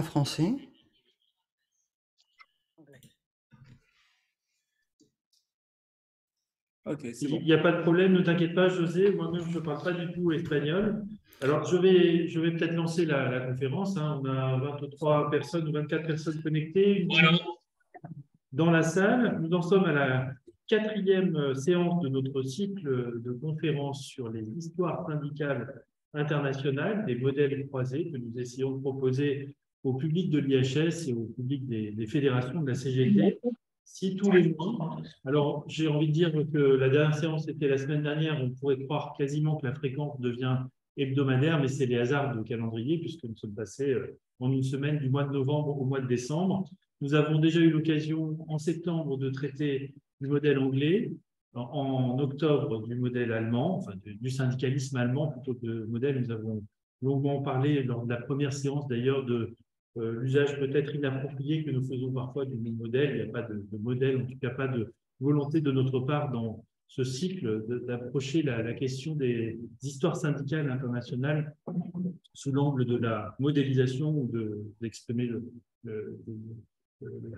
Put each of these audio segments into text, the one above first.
Français. Ok, c'est Il bon. n'y a pas de problème, ne t'inquiète pas, José. Moi-même, je ne parle pas du tout espagnol. Alors, je vais peut-être lancer la conférence. On a 23 personnes ou 24 personnes connectées dans la salle. Nous en sommes à la quatrième séance de notre cycle de conférences sur les histoires syndicales internationales, des modèles croisés que nous essayons de proposer au public de l'IHS et au public des fédérations de la CGT. Si tous les mois, alors j'ai envie de dire que la dernière séance était la semaine dernière, on pourrait croire quasiment que la fréquence devient hebdomadaire, mais c'est les hasards de calendrier puisque nous sommes passés en une semaine du mois de novembre au mois de décembre. Nous avons déjà eu l'occasion en septembre de traiter du modèle anglais, en octobre du modèle allemand, enfin du syndicalisme allemand plutôt que de modèle. Nous avons longuement parlé lors de la première séance d'ailleurs de l'usage peut-être inapproprié que nous faisons parfois du modèle. Il n'y a pas de modèle, en tout cas pas de volonté de notre part dans ce cycle d'approcher la question des histoires syndicales internationales sous l'angle de la modélisation ou d'exprimer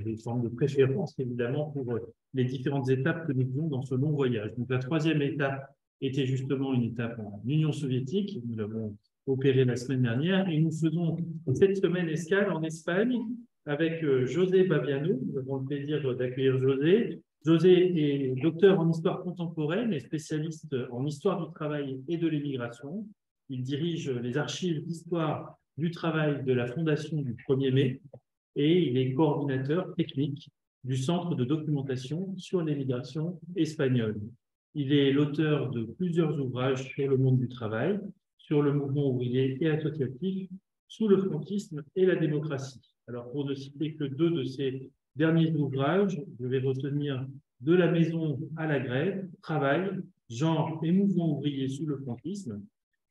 les formes de préférence, évidemment, pour les différentes étapes que nous faisons dans ce long voyage. Donc, la troisième étape était justement une étape en Union soviétique. Nous l'avons opérée la semaine dernière et nous faisons cette semaine escale en Espagne avec José Babiano. Nous avons le plaisir d'accueillir José. José est docteur en histoire contemporaine et spécialiste en histoire du travail et de l'immigration. Il dirige les archives d'histoire du travail de la Fondation du 1er mai et il est coordinateur technique du Centre de documentation sur l'immigration espagnole. Il est l'auteur de plusieurs ouvrages sur le monde du travail, sur le mouvement ouvrier et associatif, sous le franquisme et la démocratie. Alors, pour ne citer que deux de ces derniers ouvrages, je vais retenir De la maison à la grève, Travail, genre et mouvement ouvrier sous le franquisme,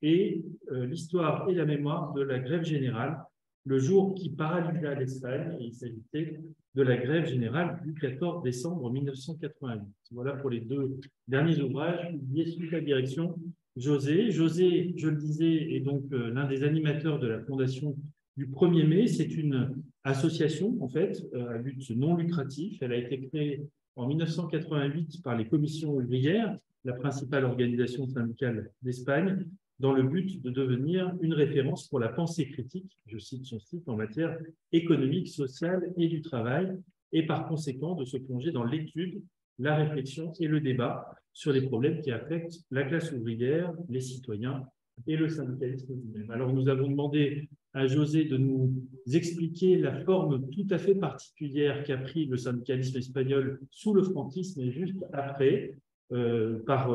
et l'histoire et la mémoire de la grève générale, le jour qui paralysa l'Espagne, et il s'agissait de la grève générale du 14 décembre 1988. Voilà pour les deux derniers ouvrages publiés sous la direction José. José, je le disais, est donc l'un des animateurs de la Fondation du 1er mai. C'est une association, en fait, à but non lucratif. Elle a été créée en 1988 par les commissions ouvrières, la principale organisation syndicale d'Espagne, dans le but de devenir une référence pour la pensée critique, je cite son site, en matière économique, sociale et du travail, et par conséquent de se plonger dans l'étude, la réflexion et le débat sur les problèmes qui affectent la classe ouvrière, les citoyens et le syndicalisme lui-même. Alors nous avons demandé à José de nous expliquer la forme tout à fait particulière qu'a pris le syndicalisme espagnol sous le franquisme et juste après, par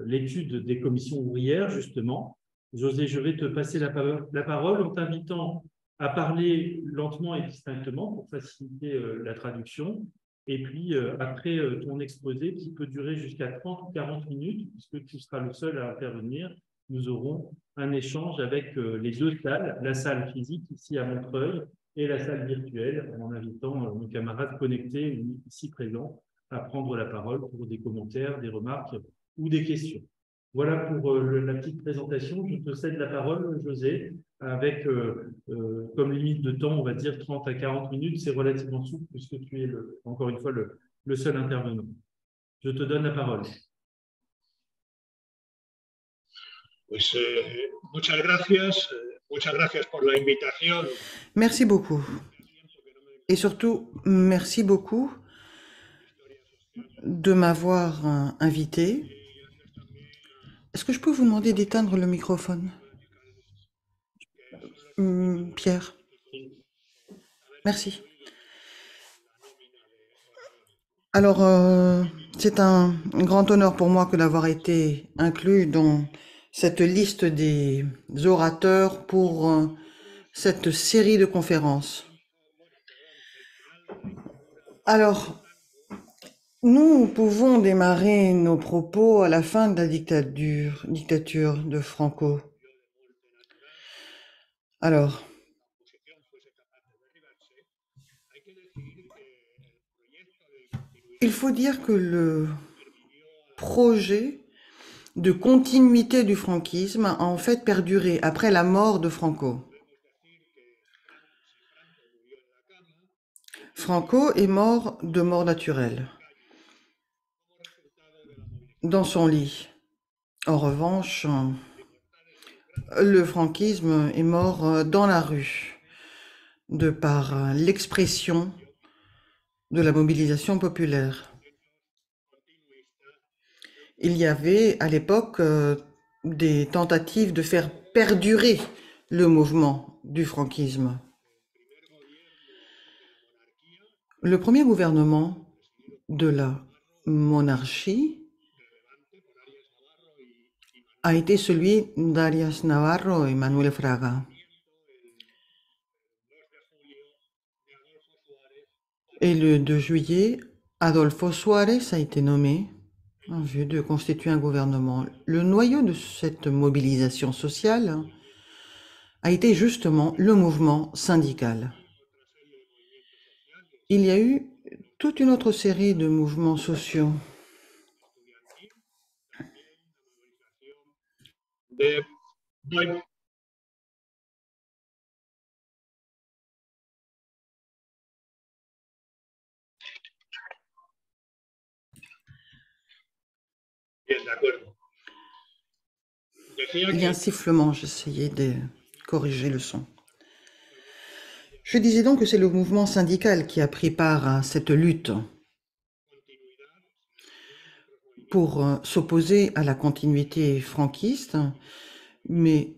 l'étude des commissions ouvrières, justement. José, je vais te passer la parole en t'invitant à parler lentement et distinctement pour faciliter la traduction. Et puis, après ton exposé, qui peut durer jusqu'à 30 ou 40 minutes, puisque tu seras le seul à intervenir, nous aurons un échange avec les deux salles, la salle physique ici à Montreuil et la salle virtuelle, en invitant nos camarades connectés ici présents à prendre la parole pour des commentaires, des remarques ou des questions. Voilà pour la petite présentation. Je te cède la parole, José, avec comme limite de temps, on va dire 30 à 40 minutes. C'est relativement souple puisque tu es, encore une fois, le seul intervenant. Je te donne la parole. Pues, muchas gracias por la invitación. Merci beaucoup. Et surtout, merci beaucoup de m'avoir invité. Est-ce que je peux vous demander d'éteindre le microphone, Pierre? Merci. Alors, c'est un grand honneur pour moi que d'avoir été inclus dans cette liste des orateurs pour cette série de conférences. Alors, nous pouvons démarrer nos propos à la fin de la dictature de Franco. Alors, il faut dire que le projet de continuité du franquisme a en fait perduré après la mort de Franco. Franco est mort de mort naturelle, dans son lit. En revanche, le franquisme est mort dans la rue, de par l'expression de la mobilisation populaire. Il y avait à l'époque des tentatives de faire perdurer le mouvement du franquisme. Le premier gouvernement de la monarchie a été celui d'Arias Navarro et Manuel Fraga. Et le 2 juillet, Adolfo Suárez a été nommé en vue de constituer un gouvernement. Le noyau de cette mobilisation sociale a été justement le mouvement syndical. Il y a eu toute une autre série de mouvements sociaux. Bueno, bien, de acuerdo. Decía Il y a un que sifflement, j'essayais de corriger le son. Je disais donc que c'est le mouvement syndical qui a pris part à cette lutte pour s'opposer à la continuité franquiste, mais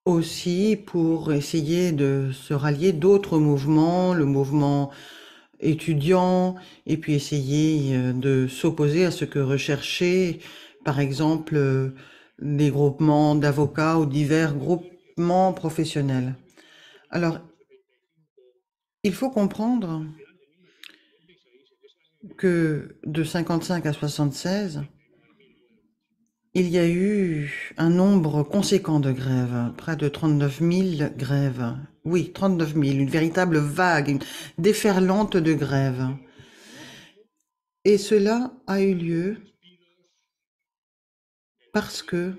aussi pour essayer de se rallier d'autres mouvements, le mouvement étudiant, et puis essayer de s'opposer à ce que recherchaient, par exemple, les groupements d'avocats ou divers groupements professionnels. Alors, il faut comprendre que de 55 à 76, il y a eu un nombre conséquent de grèves, près de 39 000 grèves. Oui, 39 000, une véritable vague, une déferlante de grèves. Et cela a eu lieu parce que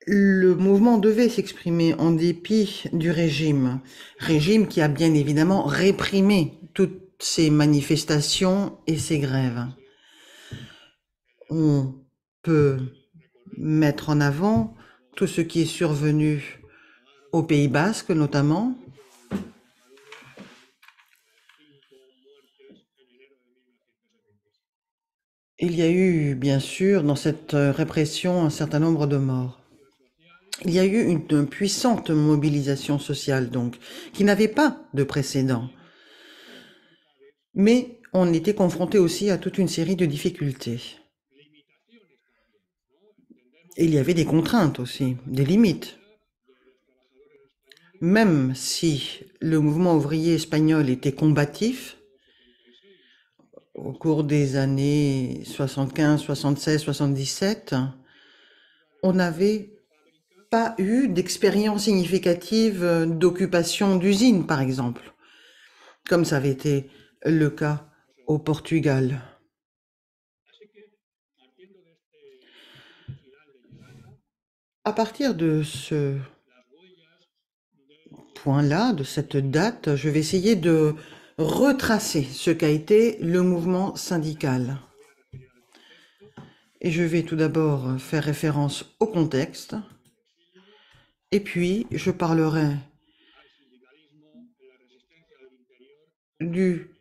le mouvement devait s'exprimer en dépit du régime qui a bien évidemment réprimé toutes ces manifestations et ces grèves. On peut mettre en avant tout ce qui est survenu au Pays Basque notamment. Il y a eu, bien sûr, dans cette répression, un certain nombre de morts. Il y a eu une puissante mobilisation sociale, donc, qui n'avait pas de précédent. Mais on était confronté aussi à toute une série de difficultés. Et il y avait des contraintes aussi, des limites. Même si le mouvement ouvrier espagnol était combatif, au cours des années 75, 76, 77, on n'avait pas eu d'expérience significative d'occupation d'usines, par exemple, comme ça avait été le cas au Portugal. À partir de ce point-là, de cette date, je vais essayer de retracer ce qu'a été le mouvement syndical. Et je vais tout d'abord faire référence au contexte, et puis je parlerai du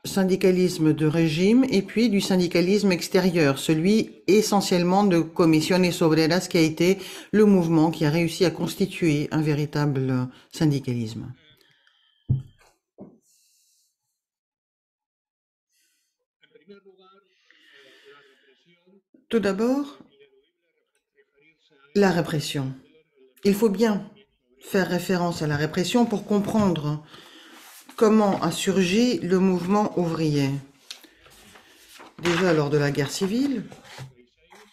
syndicalisme de régime et puis du syndicalisme extérieur, celui essentiellement de Comisiones Obreras, qui a été le mouvement qui a réussi à constituer un véritable syndicalisme. Tout d'abord, la répression. Il faut bien faire référence à la répression pour comprendre comment a surgi le mouvement ouvrier. Déjà lors de la guerre civile,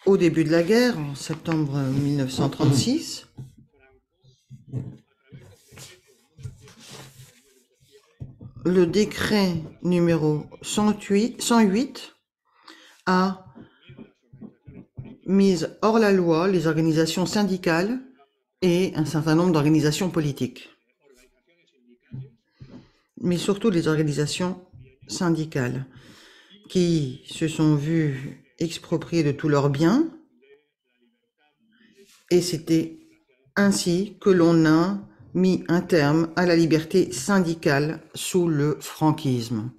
au début de la guerre, en septembre 1936, le décret numéro 108 a mis hors la loi les organisations syndicales et un certain nombre d'organisations politiques. mais surtout les organisations syndicales, qui se sont vues expropriées de tous leurs biens, et c'était ainsi que l'on a mis un terme à la liberté syndicale sous le franquisme.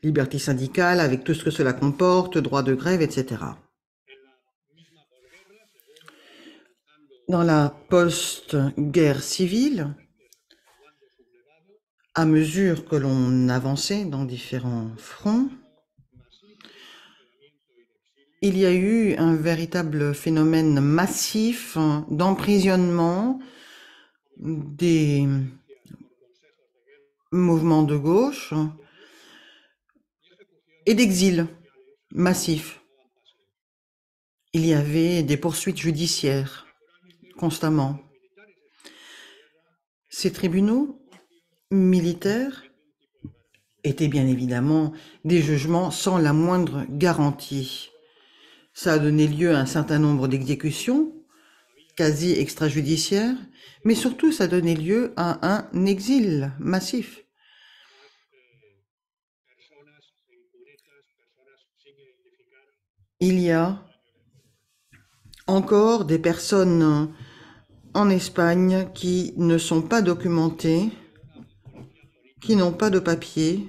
Liberté syndicale avec tout ce que cela comporte, droit de grève, etc. Dans la post-guerre civile, à mesure que l'on avançait dans différents fronts, il y a eu un véritable phénomène massif d'emprisonnement des mouvements de gauche et d'exil massif. Il y avait des poursuites judiciaires constamment. Ces tribunaux militaires étaient bien évidemment des jugements sans la moindre garantie. Ça a donné lieu à un certain nombre d'exécutions quasi extrajudiciaires, mais surtout ça a donné lieu à un exil massif. Il y a encore des personnes en Espagne qui ne sont pas documentées, qui n'ont pas de papier.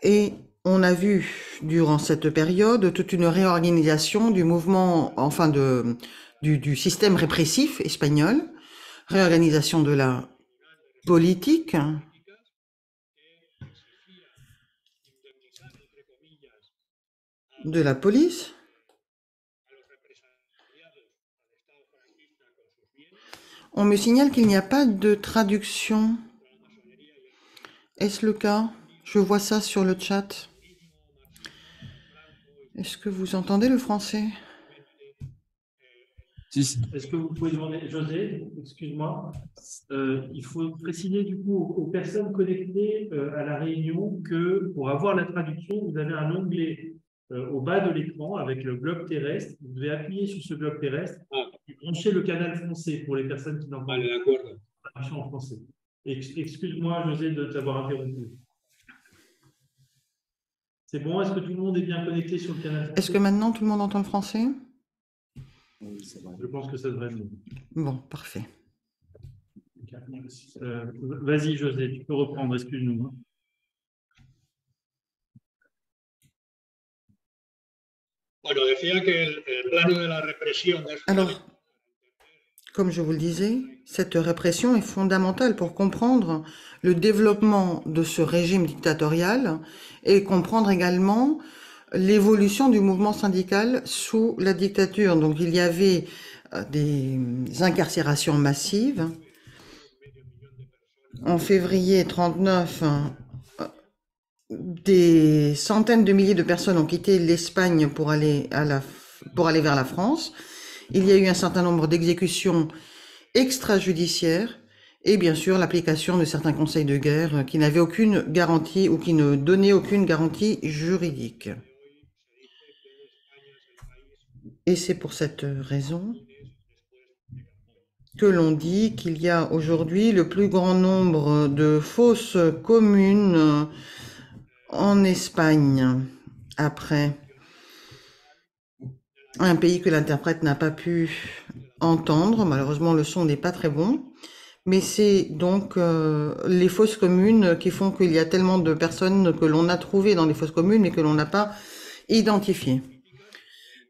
Et on a vu durant cette période toute une réorganisation du mouvement, enfin du système répressif espagnol, réorganisation de la politique, de la police. On me signale qu'il n'y a pas de traduction. Est-ce le cas? Je vois ça sur le chat. Est-ce que vous entendez le français? Est-ce que vous pouvez demander, José, excuse-moi, il faut préciser du coup aux personnes connectées à la réunion que pour avoir la traduction, vous avez un onglet au bas de l'écran avec le globe terrestre. Vous devez appuyer sur ce globe terrestre et brancher le canal français pour les personnes qui n'entendent pas la traduction en français. Excuse-moi, José, de t'avoir interrompu. C'est bon? Est-ce que tout le monde est bien connecté sur le canal français? Est-ce que maintenant tout le monde entend le français? Je pense que ça devrait être bon. Bon, parfait. Vas-y, José, tu peux reprendre, excuse-nous. Bueno, decía que el plano de la represión de Alors, comme je vous le disais, cette répression est fondamentale pour comprendre le développement de ce régime dictatorial et comprendre également l'évolution du mouvement syndical sous la dictature. Donc il y avait des incarcérations massives. En février 1939, des centaines de milliers de personnes ont quitté l'Espagne pour aller vers la France. Il y a eu un certain nombre d'exécutions extrajudiciaires et bien sûr l'application de certains conseils de guerre qui n'avaient aucune garantie ou qui ne donnaient aucune garantie juridique. Et c'est pour cette raison que l'on dit qu'il y a aujourd'hui le plus grand nombre de fosses communes en Espagne, après un pays que l'interprète n'a pas pu entendre. Malheureusement, le son n'est pas très bon. Mais c'est donc les fosses communes qui font qu'il y a tellement de personnes que l'on a trouvées dans les fosses communes et que l'on n'a pas identifiées.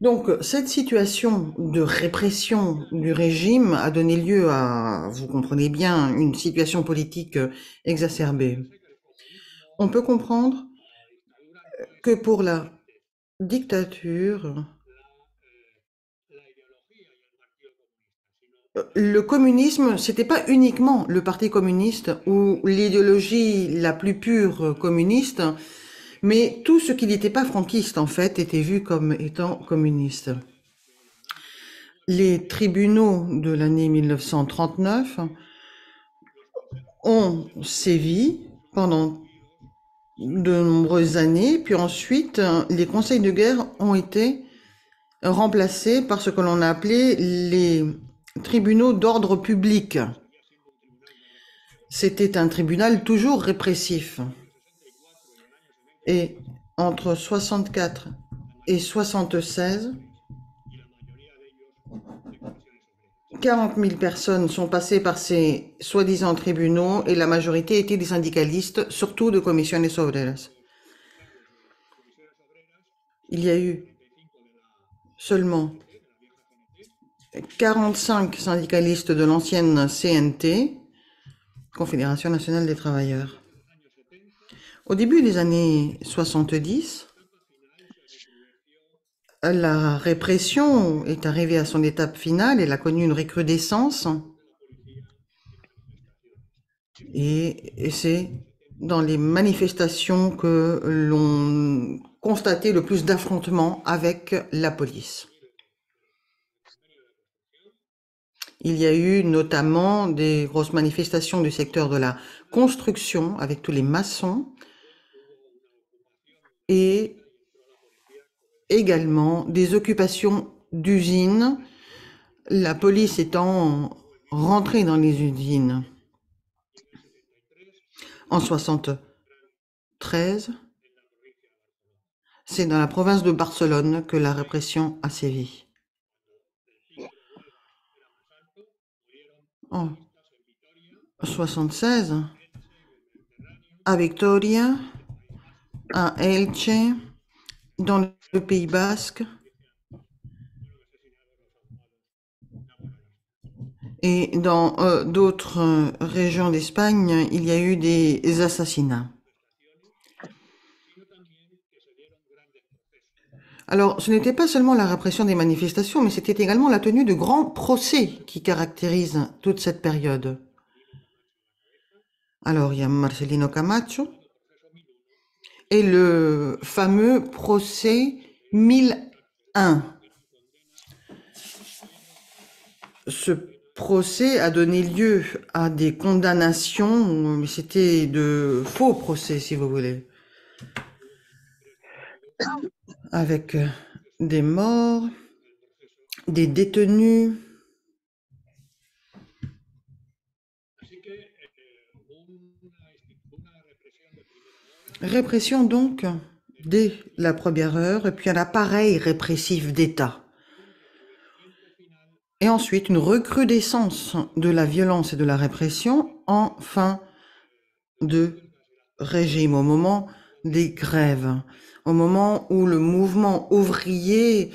Donc, cette situation de répression du régime a donné lieu à, vous comprenez bien, une situation politique exacerbée. On peut comprendre que pour la dictature, le communisme, c'était pas uniquement le Parti communiste ou l'idéologie la plus pure communiste, mais tout ce qui n'était pas franquiste, en fait, était vu comme étant communiste. Les tribunaux de l'année 1939 ont sévi pendant de nombreuses années, puis ensuite, les conseils de guerre ont été remplacés par ce que l'on a appelé les tribunaux d'ordre public. C'était un tribunal toujours répressif. Et entre 64 et 76, 40 000 personnes sont passées par ces soi-disant tribunaux et la majorité étaient des syndicalistes, surtout de Comisiones Obreras. Il y a eu seulement 45 syndicalistes de l'ancienne CNT, Confédération nationale des travailleurs. Au début des années 70, la répression est arrivée à son étape finale, elle a connu une recrudescence et c'est dans les manifestations que l'on constatait le plus d'affrontements avec la police. Il y a eu notamment des grosses manifestations du secteur de la construction avec tous les maçons et également des occupations d'usines, la police étant rentrée dans les usines. En 73, c'est dans la province de Barcelone que la répression a sévi. En 76, à Victoria, à Elche, dans le Pays Basque, et dans d'autres régions d'Espagne, il y a eu des assassinats. Alors, ce n'était pas seulement la répression des manifestations, mais c'était également la tenue de grands procès qui caractérisent toute cette période. Alors, il y a Marcelino Camacho et le fameux procès 1001. Ce procès a donné lieu à des condamnations, mais c'était de faux procès, si vous voulez, avec des morts, des détenus. Répression donc dès la première heure, et puis un appareil répressif d'État. Et ensuite une recrudescence de la violence et de la répression en fin de régime, au moment des grèves, au moment où le mouvement ouvrier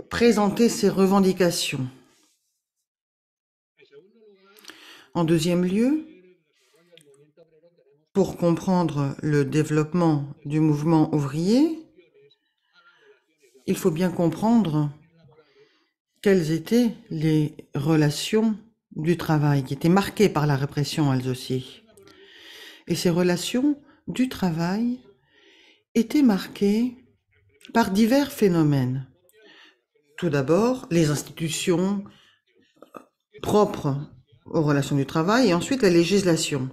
présentait ses revendications. En deuxième lieu, pour comprendre le développement du mouvement ouvrier, il faut bien comprendre quelles étaient les relations du travail qui étaient marquées par la répression, elles aussi. Et ces relations du travail étaient marquées par divers phénomènes. Tout d'abord, les institutions propres aux relations du travail et ensuite la législation.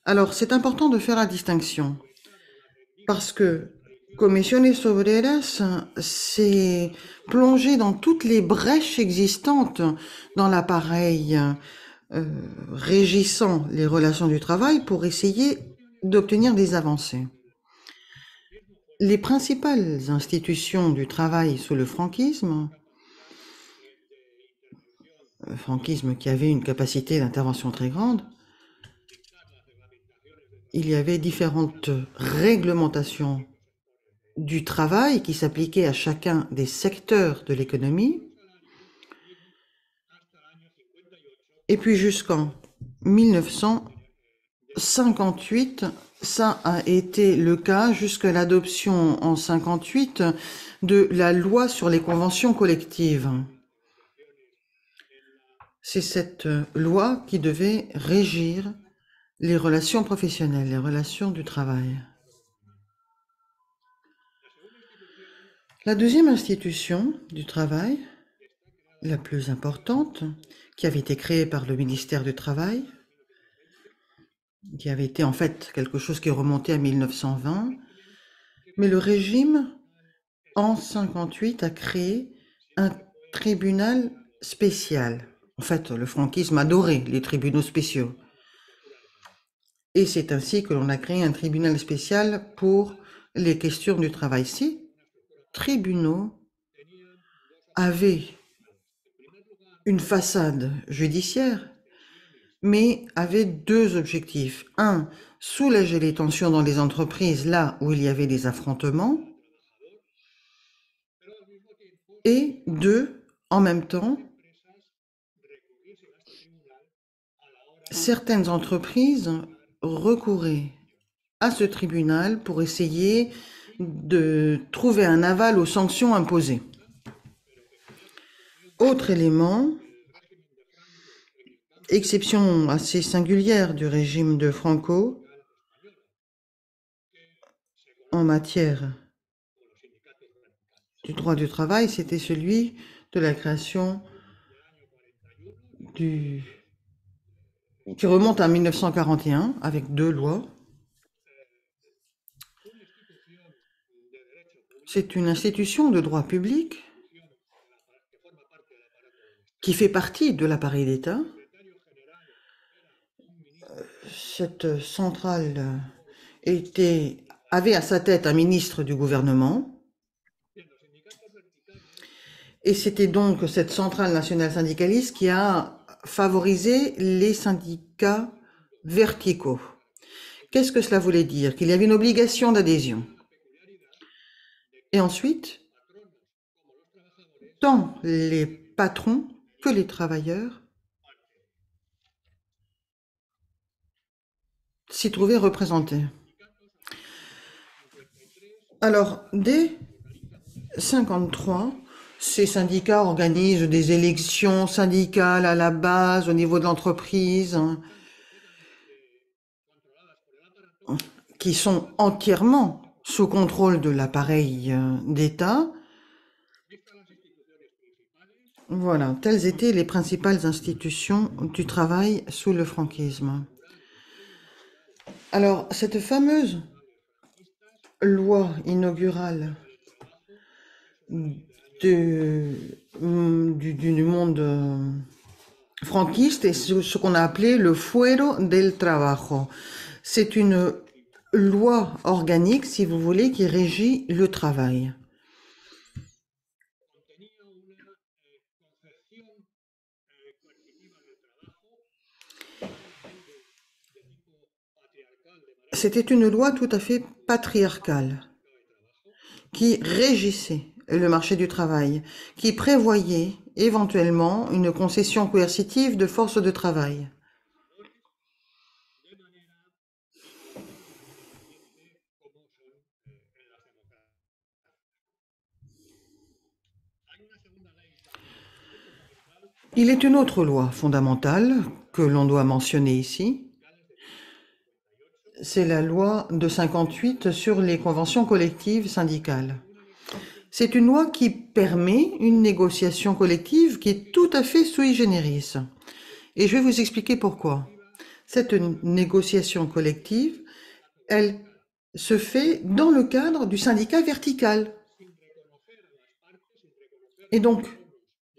Alors, c'est important de faire la distinction parce que Comisiones Obreras s'est plongé dans toutes les brèches existantes dans l'appareil régissant les relations du travail pour essayer d'obtenir des avancées. Les principales institutions du travail sous le franquisme qui avait une capacité d'intervention très grande, il y avait différentes réglementations du travail qui s'appliquaient à chacun des secteurs de l'économie. Et puis jusqu'en 1958, ça a été le cas jusqu'à l'adoption en 58 de la loi sur les conventions collectives. C'est cette loi qui devait régir les relations professionnelles, les relations du travail. La deuxième institution du travail, la plus importante, qui avait été créée par le ministère du Travail, qui avait été en fait quelque chose qui remontait à 1920, mais le régime, en 58, a créé un tribunal spécial. En fait, le franquisme adorait les tribunaux spéciaux. Et c'est ainsi que l'on a créé un tribunal spécial pour les questions du travail. Ces tribunaux avaient une façade judiciaire, mais avaient deux objectifs. Un, soulager les tensions dans les entreprises là où il y avait des affrontements. Et deux, en même temps, certaines entreprises recouraient à ce tribunal pour essayer de trouver un aval aux sanctions imposées. Autre élément, exception assez singulière du régime de Franco en matière du droit du travail, c'était celui de la création qui remonte à 1941 avec deux lois. C'est une institution de droit public qui fait partie de l'appareil d'État. Cette centrale avait à sa tête un ministre du gouvernement. Et c'était donc cette centrale nationale syndicaliste qui a favorisé les syndicats verticaux. Qu'est-ce que cela voulait dire? Qu'il y avait une obligation d'adhésion. Et ensuite, tant les patrons que les travailleurs s'y trouvaient représentés. Alors, dès 1953, ces syndicats organisent des élections syndicales à la base, au niveau de l'entreprise, qui sont entièrement sous contrôle de l'appareil d'État. Voilà, telles étaient les principales institutions du travail sous le franquisme. Alors, cette fameuse loi inaugurale du monde franquiste est ce qu'on a appelé le Fuero del Trabajo. C'est une loi organique, si vous voulez, qui régit le travail. C'était une loi tout à fait patriarcale qui régissait le marché du travail, qui prévoyait éventuellement une concession coercitive de force de travail. Il est une autre loi fondamentale que l'on doit mentionner ici. C'est la loi de 58 sur les conventions collectives syndicales. C'est une loi qui permet une négociation collective qui est tout à fait sui generis. Et je vais vous expliquer pourquoi. Cette négociation collective, elle se fait dans le cadre du syndicat vertical. Et donc,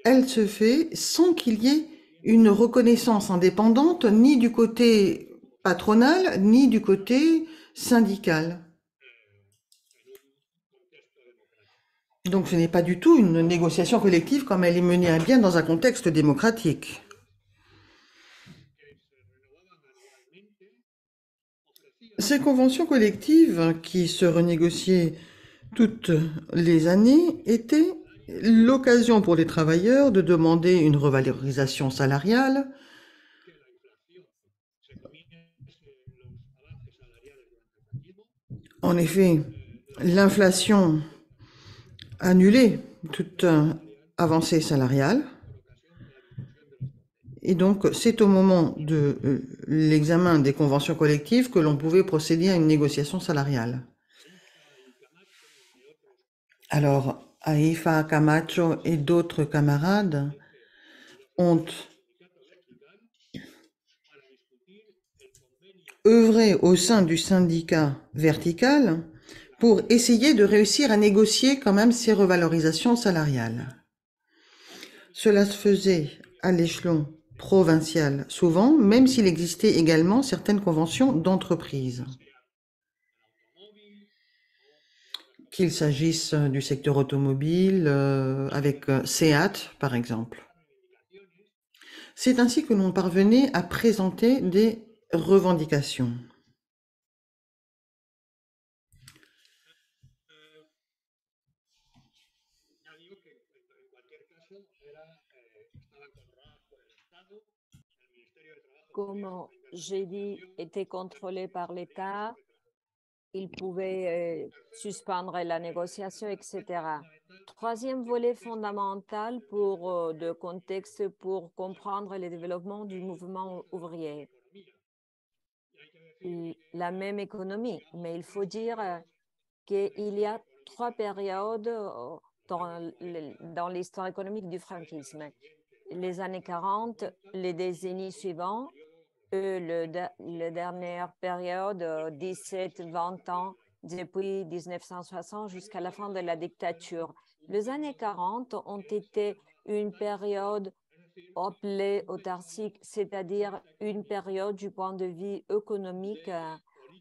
elle se fait sans qu'il y ait une reconnaissance indépendante ni du côté patronal ni du côté syndical. Donc ce n'est pas du tout une négociation collective comme elle est menée à bien dans un contexte démocratique. Ces conventions collectives qui se renégociaient toutes les années étaient l'occasion pour les travailleurs de demander une revalorisation salariale, en effet, l'inflation annulait toute avancée salariale. Et donc, c'est au moment de l'examen des conventions collectives que l'on pouvait procéder à une négociation salariale. Alors, Aifa, Camacho et d'autres camarades ont œuvré au sein du syndicat vertical pour essayer de réussir à négocier quand même ces revalorisations salariales. Cela se faisait à l'échelon provinciales, souvent, même s'il existait également certaines conventions d'entreprise, qu'il s'agisse du secteur automobile, avec SEAT, par exemple. C'est ainsi que l'on parvenait à présenter des revendications. Comme j'ai dit, était contrôlé par l'État. Il pouvait suspendre la négociation, etc. Troisième volet fondamental de contexte pour comprendre le développement du mouvement ouvrier. La même économie, mais il faut dire qu'il y a trois périodes dans l'histoire économique du franquisme. Les années 40, les décennies suivantes, la dernière période, 17-20 ans, depuis 1960 jusqu'à la fin de la dictature. Les années 40 ont été une période appelée autarcique, c'est-à-dire une période du point de vue économique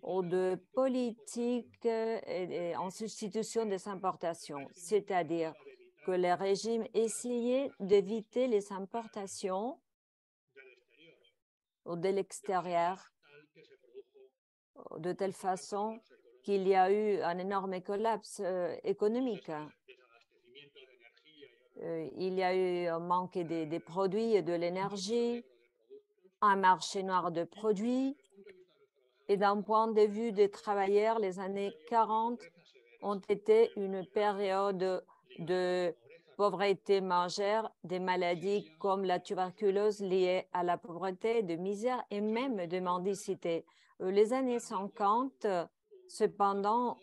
ou de politique et en substitution des importations, c'est-à-dire que les régimes essayaient d'éviter les importations de l'extérieur de telle façon qu'il y a eu un énorme collapse économique. Il y a eu un manque des produits et de l'énergie, un marché noir de produits. Et d'un point de vue des travailleurs, les années 40 ont été une période de pauvreté majeure, des maladies comme la tuberculose liée à la pauvreté, de misère et même de mendicité. Les années 50, cependant,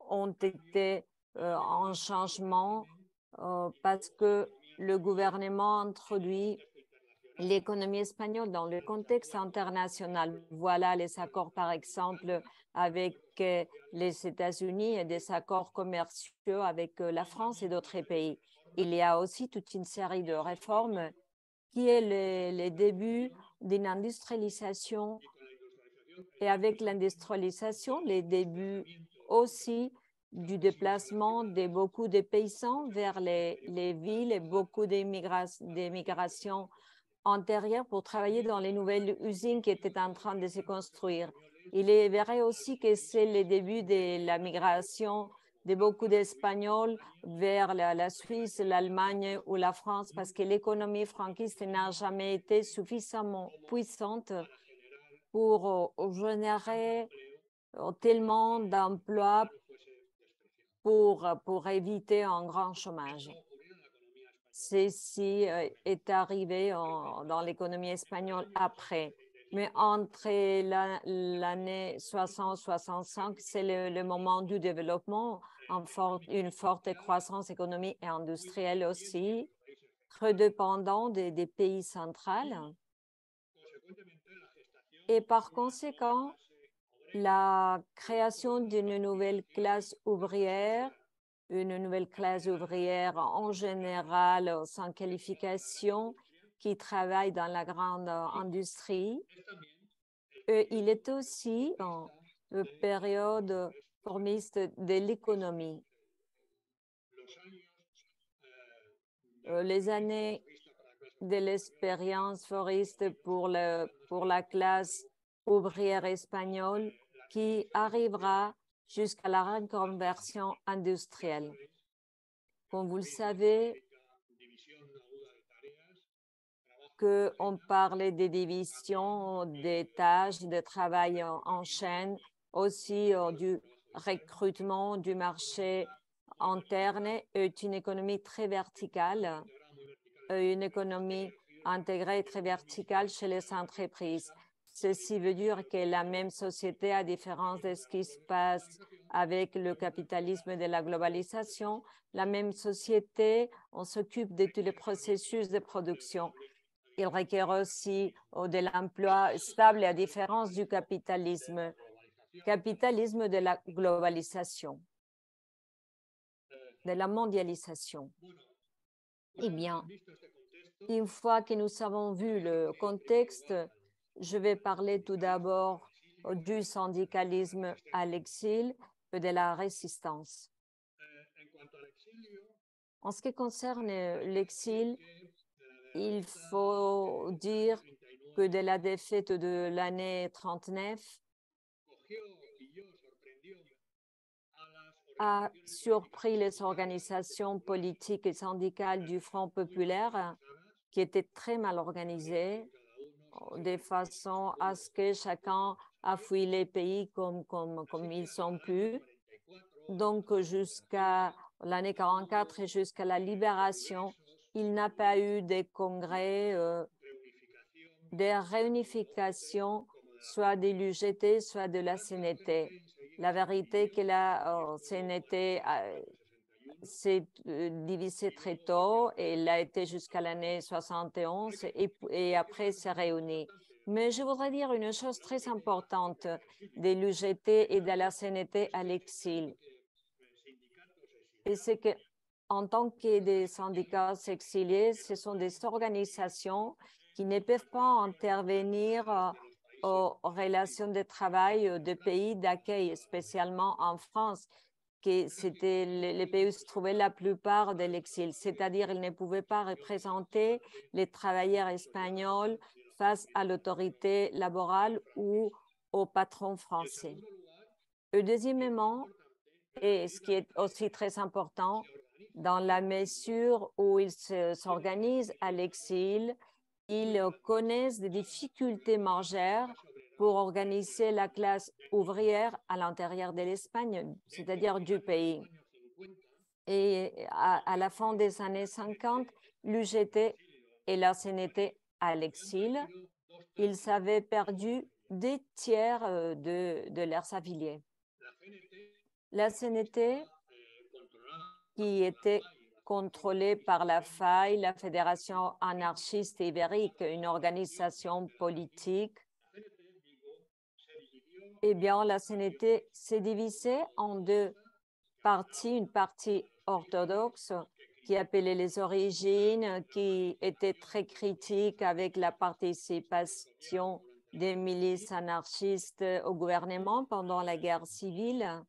ont été en changement parce que le gouvernement a introduit l'économie espagnole dans le contexte international. Voilà les accords, par exemple, avec les États-Unis et des accords commerciaux avec la France et d'autres pays. Il y a aussi toute une série de réformes qui est le début d'une industrialisation. Et avec l'industrialisation, les débuts aussi du déplacement de beaucoup de paysans vers les villes et beaucoup d'émigrations antérieures pour travailler dans les nouvelles usines qui étaient en train de se construire. Il est vrai aussi que c'est le début de la migration de beaucoup d'Espagnols vers la Suisse, l'Allemagne ou la France parce que l'économie franquiste n'a jamais été suffisamment puissante pour générer tellement d'emplois pour éviter un grand chômage. Ceci est arrivé dans l'économie espagnole après. Mais entre l'année 60-65, c'est le moment du développement, une forte croissance économique et industrielle aussi, très dépendant des pays centrales. Et par conséquent, la création d'une nouvelle classe ouvrière, en général sans qualification, qui travaille dans la grande industrie. Il est aussi une période formiste de l'économie. Les années de l'expérience foriste pour la classe ouvrière espagnole qui arrivera jusqu'à la reconversion industrielle. Comme vous le savez, qu'on parlait des divisions, des tâches, de travail en chaîne, aussi du recrutement du marché interne est une économie très verticale, une économie intégrée très verticale chez les entreprises. Ceci veut dire que la même société, à différence de ce qui se passe avec le capitalisme de la globalisation, la même société, on s'occupe de tous les processus de production. Il requiert aussi de l'emploi stable, à différence du capitalisme de la globalisation, de la mondialisation. Eh bien, Une fois que nous avons vu le contexte, je vais parler tout d'abord du syndicalisme à l'exil et de la résistance. En ce qui concerne l'exil, il faut dire que de la défaite de l'année 39 a surpris les organisations politiques et syndicales du Front populaire qui étaient très mal organisées, de façon à ce que chacun a fui les pays comme ils ont pu. Donc, jusqu'à l'année 44 et jusqu'à la libération, il n'a pas eu de congrès, de réunification, soit de l'UGT, soit de la CNT. La vérité est que la CNT s'est divisée très tôt et elle a été jusqu'à l'année 71 et après s'est réunie. Mais je voudrais dire une chose très importante de l'UGT et de la CNT à l'exil. Et c'est que, en tant que des syndicats exiliés, ce sont des organisations qui ne peuvent pas intervenir aux relations de travail de pays d'accueil, spécialement en France, que c'était les pays où se trouvait la plupart de l'exil, c'est-à-dire ils ne pouvaient pas représenter les travailleurs espagnols face à l'autorité laborale ou au patron français. Et deuxièmement, et ce qui est aussi très important, dans la mesure où ils s'organisent à l'exil, ils connaissent des difficultés majeures pour organiser la classe ouvrière à l'intérieur de l'Espagne, c'est-à-dire du pays. Et à la fin des années 50, l'UGT et la CNT à l'exil, ils avaient perdu 2/3 de leurs affiliés. La CNT, qui était contrôlée par la FAI, la Fédération anarchiste ibérique, une organisation politique, eh bien, la CNT s'est divisée en deux parties. Une partie orthodoxe qui appelait les origines, qui était très critique avec la participation des milices anarchistes au gouvernement pendant la guerre civile,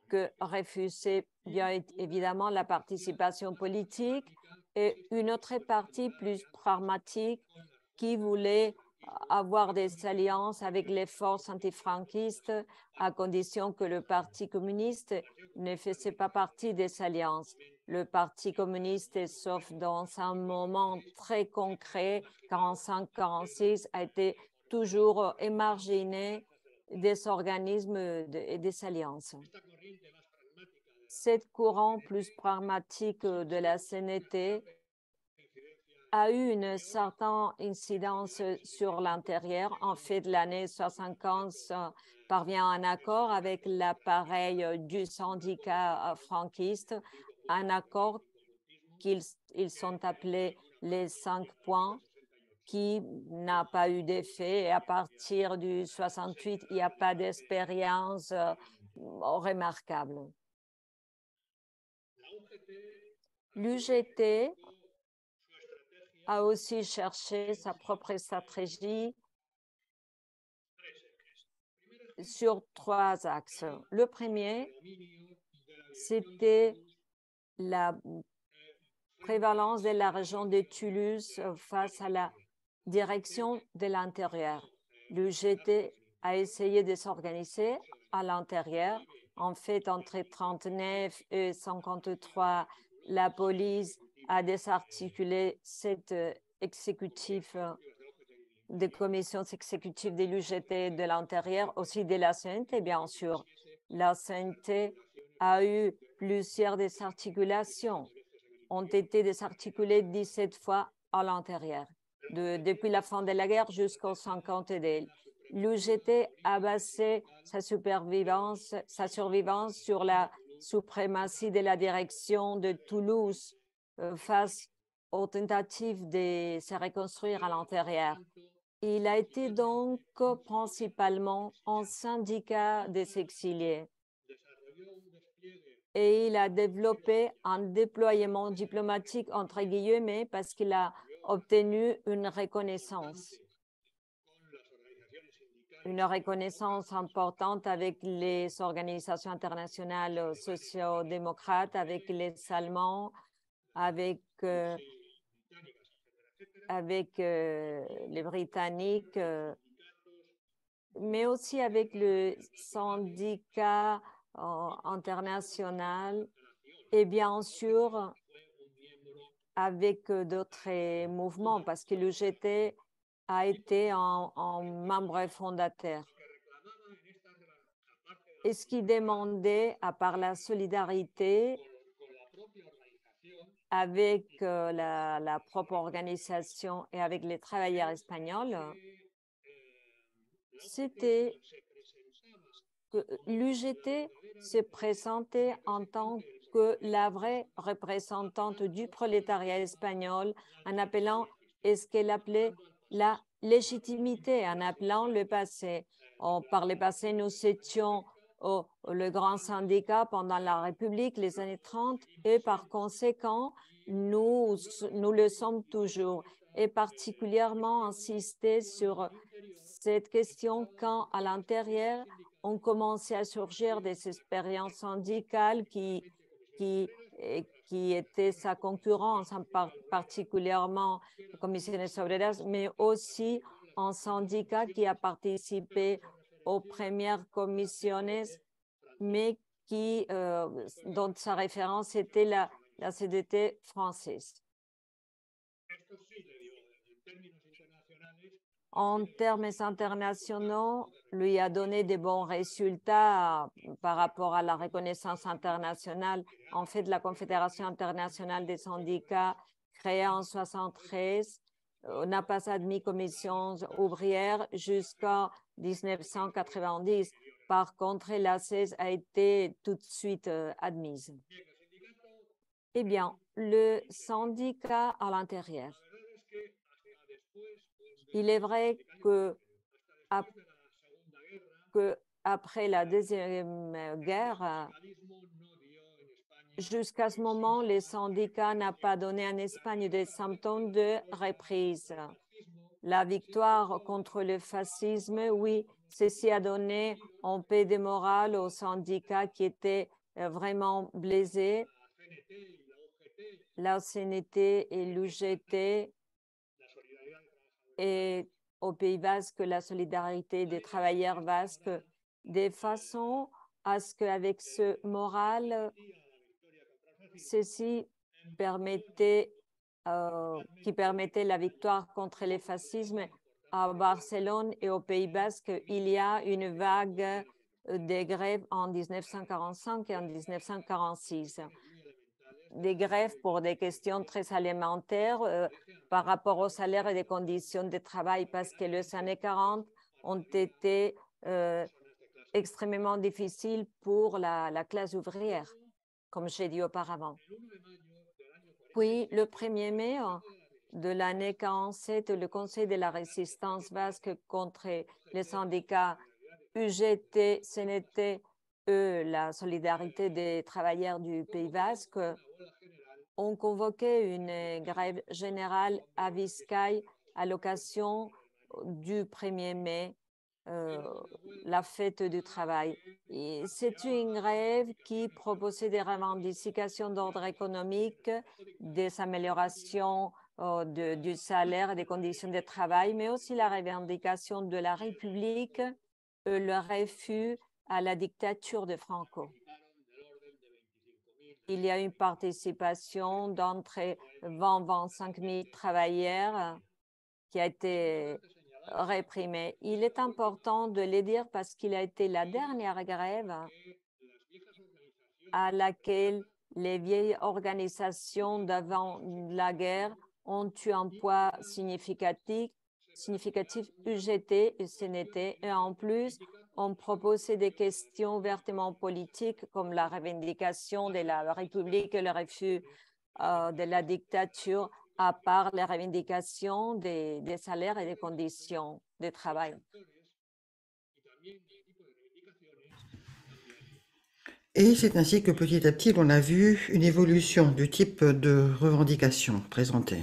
que refusait bien évidemment la participation politique, et une autre partie plus pragmatique qui voulait avoir des alliances avec les forces antifranquistes à condition que le Parti communiste ne faisait pas partie des alliances. Le Parti communiste, sauf dans un moment très concret, 45-46, a été toujours émarginé des organismes et des alliances. Cette courant plus pragmatique de la CNT a eu une certaine incidence sur l'intérieur. En fait, l'année 75 parvient à un accord avec l'appareil du syndicat franquiste, un accord qu'ils sont appelés les 5 points, qui n'a pas eu d'effet. Et à partir du 68, il n'y a pas d'expérience remarquable. L'UGT a aussi cherché sa propre stratégie sur 3 axes. Le premier, c'était la prévalence de la région de Toulouse face à la direction de l'intérieur. L'UGT a essayé de s'organiser à l'intérieur. En fait, entre 1939 et 1953, la police a désarticulé cet exécutif des commissions exécutives de l'UGT de l'intérieur, aussi de la CNT, bien sûr. La CNT a eu plusieurs désarticulations, ont été désarticulées 17 fois à l'intérieur, depuis la fin de la guerre jusqu'au 52. L'UGT a basé sa survivance sur la suprématie de la direction de Toulouse face aux tentatives de se reconstruire à l'intérieur. Il a été donc principalement un syndicat des exiliés. et il a développé un déploiement diplomatique entre guillemets parce qu'il a obtenu une reconnaissance importante avec les organisations internationales socio-démocrates, avec les Allemands, avec les Britanniques, mais aussi avec le syndicat international et bien sûr avec d'autres mouvements parce que l'UGT a été un membre fondateur. Et ce qui demandait, à part la solidarité avec la propre organisation et avec les travailleurs espagnols, c'était que l'UGT se présentait en tant que la vraie représentante du prolétariat espagnol en appelant ce qu'elle appelait la légitimité, en appelant le passé. Par le passé, nous étions le grand syndicat pendant la République, les années 30, et par conséquent, nous le sommes toujours. Et particulièrement insister sur cette question quand, à l'intérieur, ont commencé à surgir des expériences syndicales qui étaient sa concurrence, particulièrement Comisiones Obreras, mais aussi un syndicat qui a participé aux premières commissiones, mais dont sa référence était la CDT française. En termes internationaux, lui a donné de bons résultats par rapport à la reconnaissance internationale. En fait, la Confédération internationale des syndicats, créée en 1973, n'a pas admis commissions ouvrières jusqu'en 1990. Par contre, la CES a été tout de suite admise. Eh bien, le syndicat à l'intérieur. Il est vrai que après la Deuxième Guerre, jusqu'à ce moment, les syndicats n'ont pas donné en Espagne des symptômes de reprise. La victoire contre le fascisme, oui, ceci a donné un peu de morale aux syndicats qui étaient vraiment blessés. La CNT et l'UGT et au Pays basque, la solidarité des travailleurs basques, de façon à ce qu'avec ce moral, ceci qui permettait la victoire contre le fascisme à Barcelone et au Pays basque, il y a une vague de grèves en 1945 et en 1946. Des grèves pour des questions très alimentaires par rapport au salaire et des conditions de travail, parce que les années 40 ont été extrêmement difficiles pour la classe ouvrière, comme j'ai dit auparavant. Puis, le 1er mai de l'année 47, le Conseil de la résistance basque contre les syndicats UGT, CNT, la solidarité des travailleurs du Pays basque, ont convoqué une grève générale à Vizcaya à l'occasion du 1er mai, la fête du travail. C'est une grève qui proposait des revendications d'ordre économique, des améliorations du salaire et des conditions de travail, mais aussi la revendication de la République, le refus à la dictature de Franco. Il y a une participation d'entre 20 et 25 000 travailleurs qui a été réprimée. Il est important de le dire parce qu'il a été la dernière grève à laquelle les vieilles organisations d'avant la guerre ont eu un poids significatif UGT et CNT, et en plus, ont proposé des questions ouvertement politiques comme la revendication de la République et le refus de la dictature, à part les revendications des salaires et des conditions de travail. Et c'est ainsi que petit à petit, on a vu une évolution du type de revendication présentée.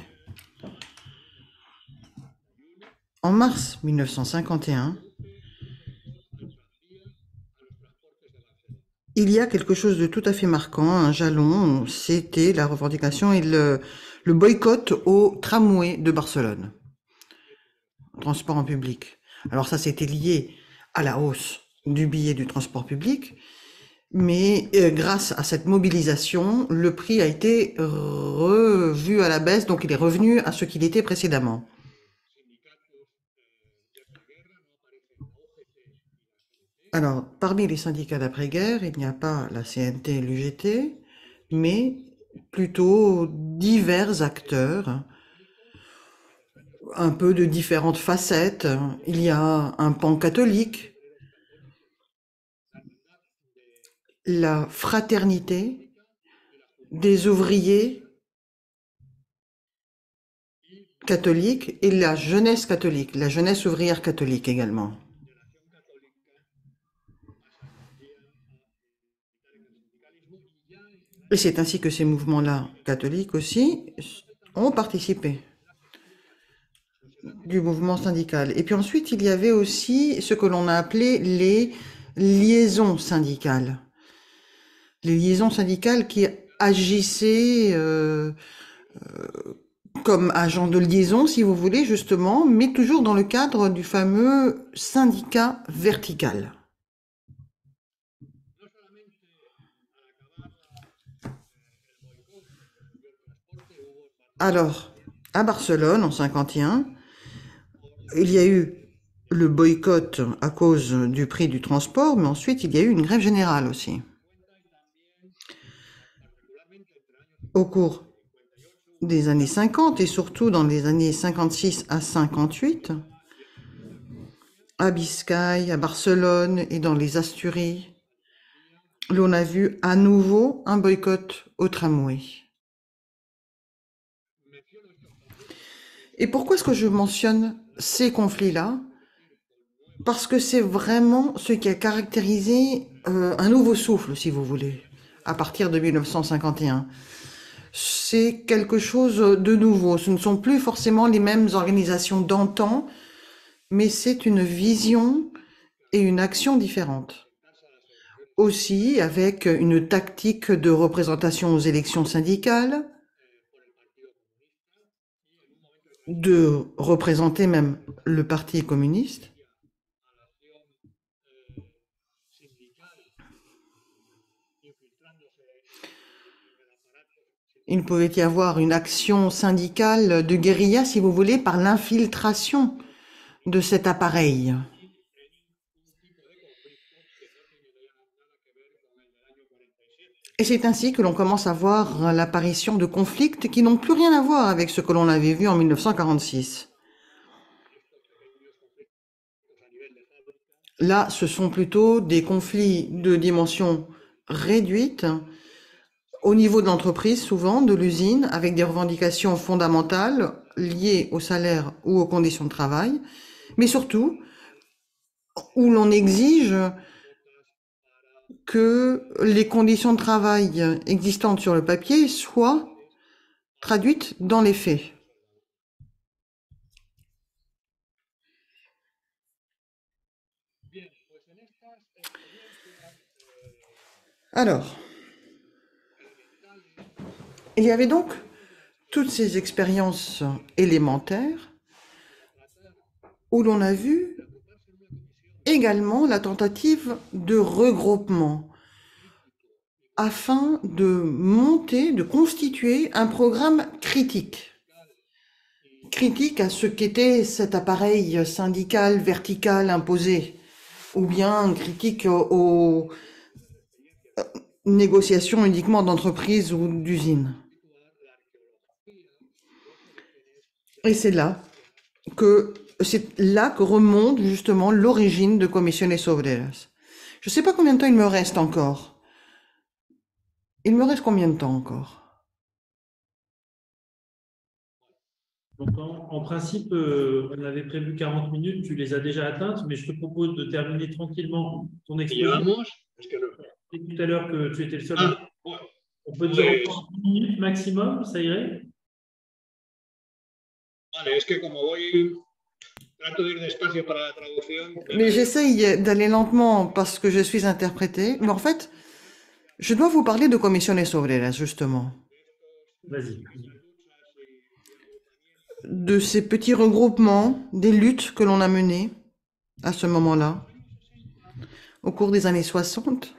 En mars 1951, il y a quelque chose de tout à fait marquant, un jalon, c'était la revendication et le boycott au tramway de Barcelone, transport en public. Alors ça, c'était lié à la hausse du billet du transport public, mais grâce à cette mobilisation, le prix a été revu à la baisse, donc il est revenu à ce qu'il était précédemment. Alors, parmi les syndicats d'après-guerre, il n'y a pas la CNT et l'UGT, mais plutôt divers acteurs, un peu de différentes facettes. Il y a un pan catholique, la fraternité des ouvriers catholiques et la jeunesse catholique, la jeunesse ouvrière catholique également. Et c'est ainsi que ces mouvements-là, catholiques aussi, ont participé du mouvement syndical. Et puis ensuite, il y avait aussi ce que l'on a appelé les liaisons syndicales. Les liaisons syndicales qui agissaient comme agents de liaison, si vous voulez, justement, mais toujours dans le cadre du fameux syndicat vertical. Alors, à Barcelone, en 1951, il y a eu le boycott à cause du prix du transport, mais ensuite il y a eu une grève générale aussi. Au cours des années 50 et surtout dans les années 56 à 58, à Biscaye, à Barcelone et dans les Asturies, l'on a vu à nouveau un boycott au tramway. Et pourquoi est-ce que je mentionne ces conflits-là? Parce que c'est vraiment ce qui a caractérisé un nouveau souffle, si vous voulez, à partir de 1951. C'est quelque chose de nouveau. Ce ne sont plus forcément les mêmes organisations d'antan, mais c'est une vision et une action différente. Aussi avec une tactique de représentation aux élections syndicales, de représenter même le Parti communiste. Il pouvait y avoir une action syndicale de guérilla, si vous voulez, par l'infiltration de cet appareil. Et c'est ainsi que l'on commence à voir l'apparition de conflits qui n'ont plus rien à voir avec ce que l'on avait vu en 1946. Là, ce sont plutôt des conflits de dimension réduite, au niveau de l'entreprise, souvent, de l'usine, avec des revendications fondamentales liées au salaire ou aux conditions de travail, mais surtout où l'on exige que les conditions de travail existantes sur le papier soient traduites dans les faits. Alors, il y avait donc toutes ces expériences élémentaires où l'on a vu également la tentative de regroupement afin de monter, de constituer un programme critique. Critique à ce qu'était cet appareil syndical vertical imposé, ou bien critique aux négociations uniquement d'entreprises ou d'usines. Et c'est là que remonte justement l'origine de Comisiones Obreras. Je ne sais pas combien de temps il me reste encore. Il me reste combien de temps encore? Donc, en principe, on avait prévu 40 minutes, tu les as déjà atteintes, mais je te propose de terminer tranquillement ton exposé. dit tout à l'heure que tu étais le seul. Ah, bueno, On peut dire pues, encore 10 minutes maximum, ça irait? vale, es que como voy, trato de ir despacio para la traducción. Mais j'essaye d'aller lentement parce que je suis interprétée. Mais en fait, je dois vous parler de Comisiones Obreras, justement. Vas-y. De ces petits regroupements, des luttes que l'on a menées à ce moment-là, au cours des années 60,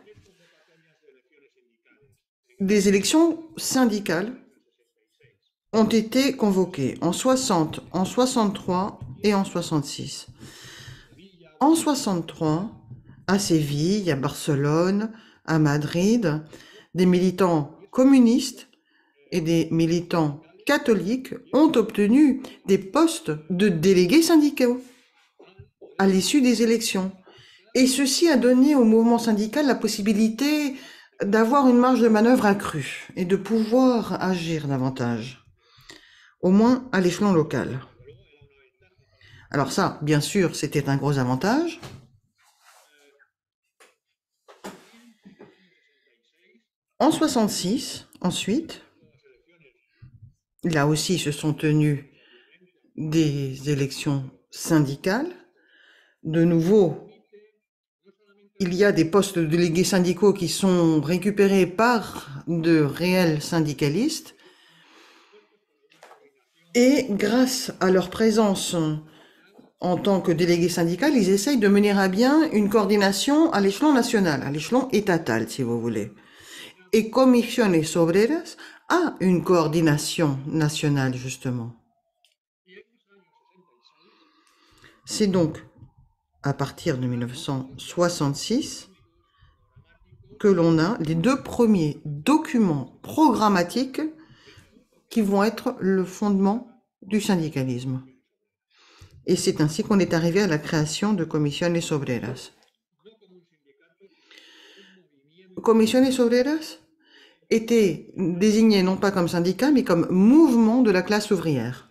des élections syndicales ont été convoquées en 60, en 63 et en 66. En 63, à Séville, à Barcelone, à Madrid, des militants communistes et des militants catholiques ont obtenu des postes de délégués syndicaux à l'issue des élections. Et ceci a donné au mouvement syndical la possibilité d'avoir une marge de manœuvre accrue et de pouvoir agir davantage, au moins à l'échelon local. Alors ça, bien sûr, c'était un gros avantage. En 66, ensuite, là aussi se sont tenues des élections syndicales. De nouveau, il y a des postes de délégués syndicaux qui sont récupérés par de réels syndicalistes. Et grâce à leur présence en tant que délégués syndicaux, ils essayent de mener à bien une coordination à l'échelon national, à l'échelon étatal, si vous voulez. Et Comisiones Obreras a une coordination nationale, justement. C'est donc à partir de 1966 que l'on a les deux premiers documents programmatiques qui vont être le fondement du syndicalisme. Et c'est ainsi qu'on est arrivé à la création de Comisiones Obreras. Comisiones Obreras était désigné non pas comme syndicat, mais comme mouvement de la classe ouvrière.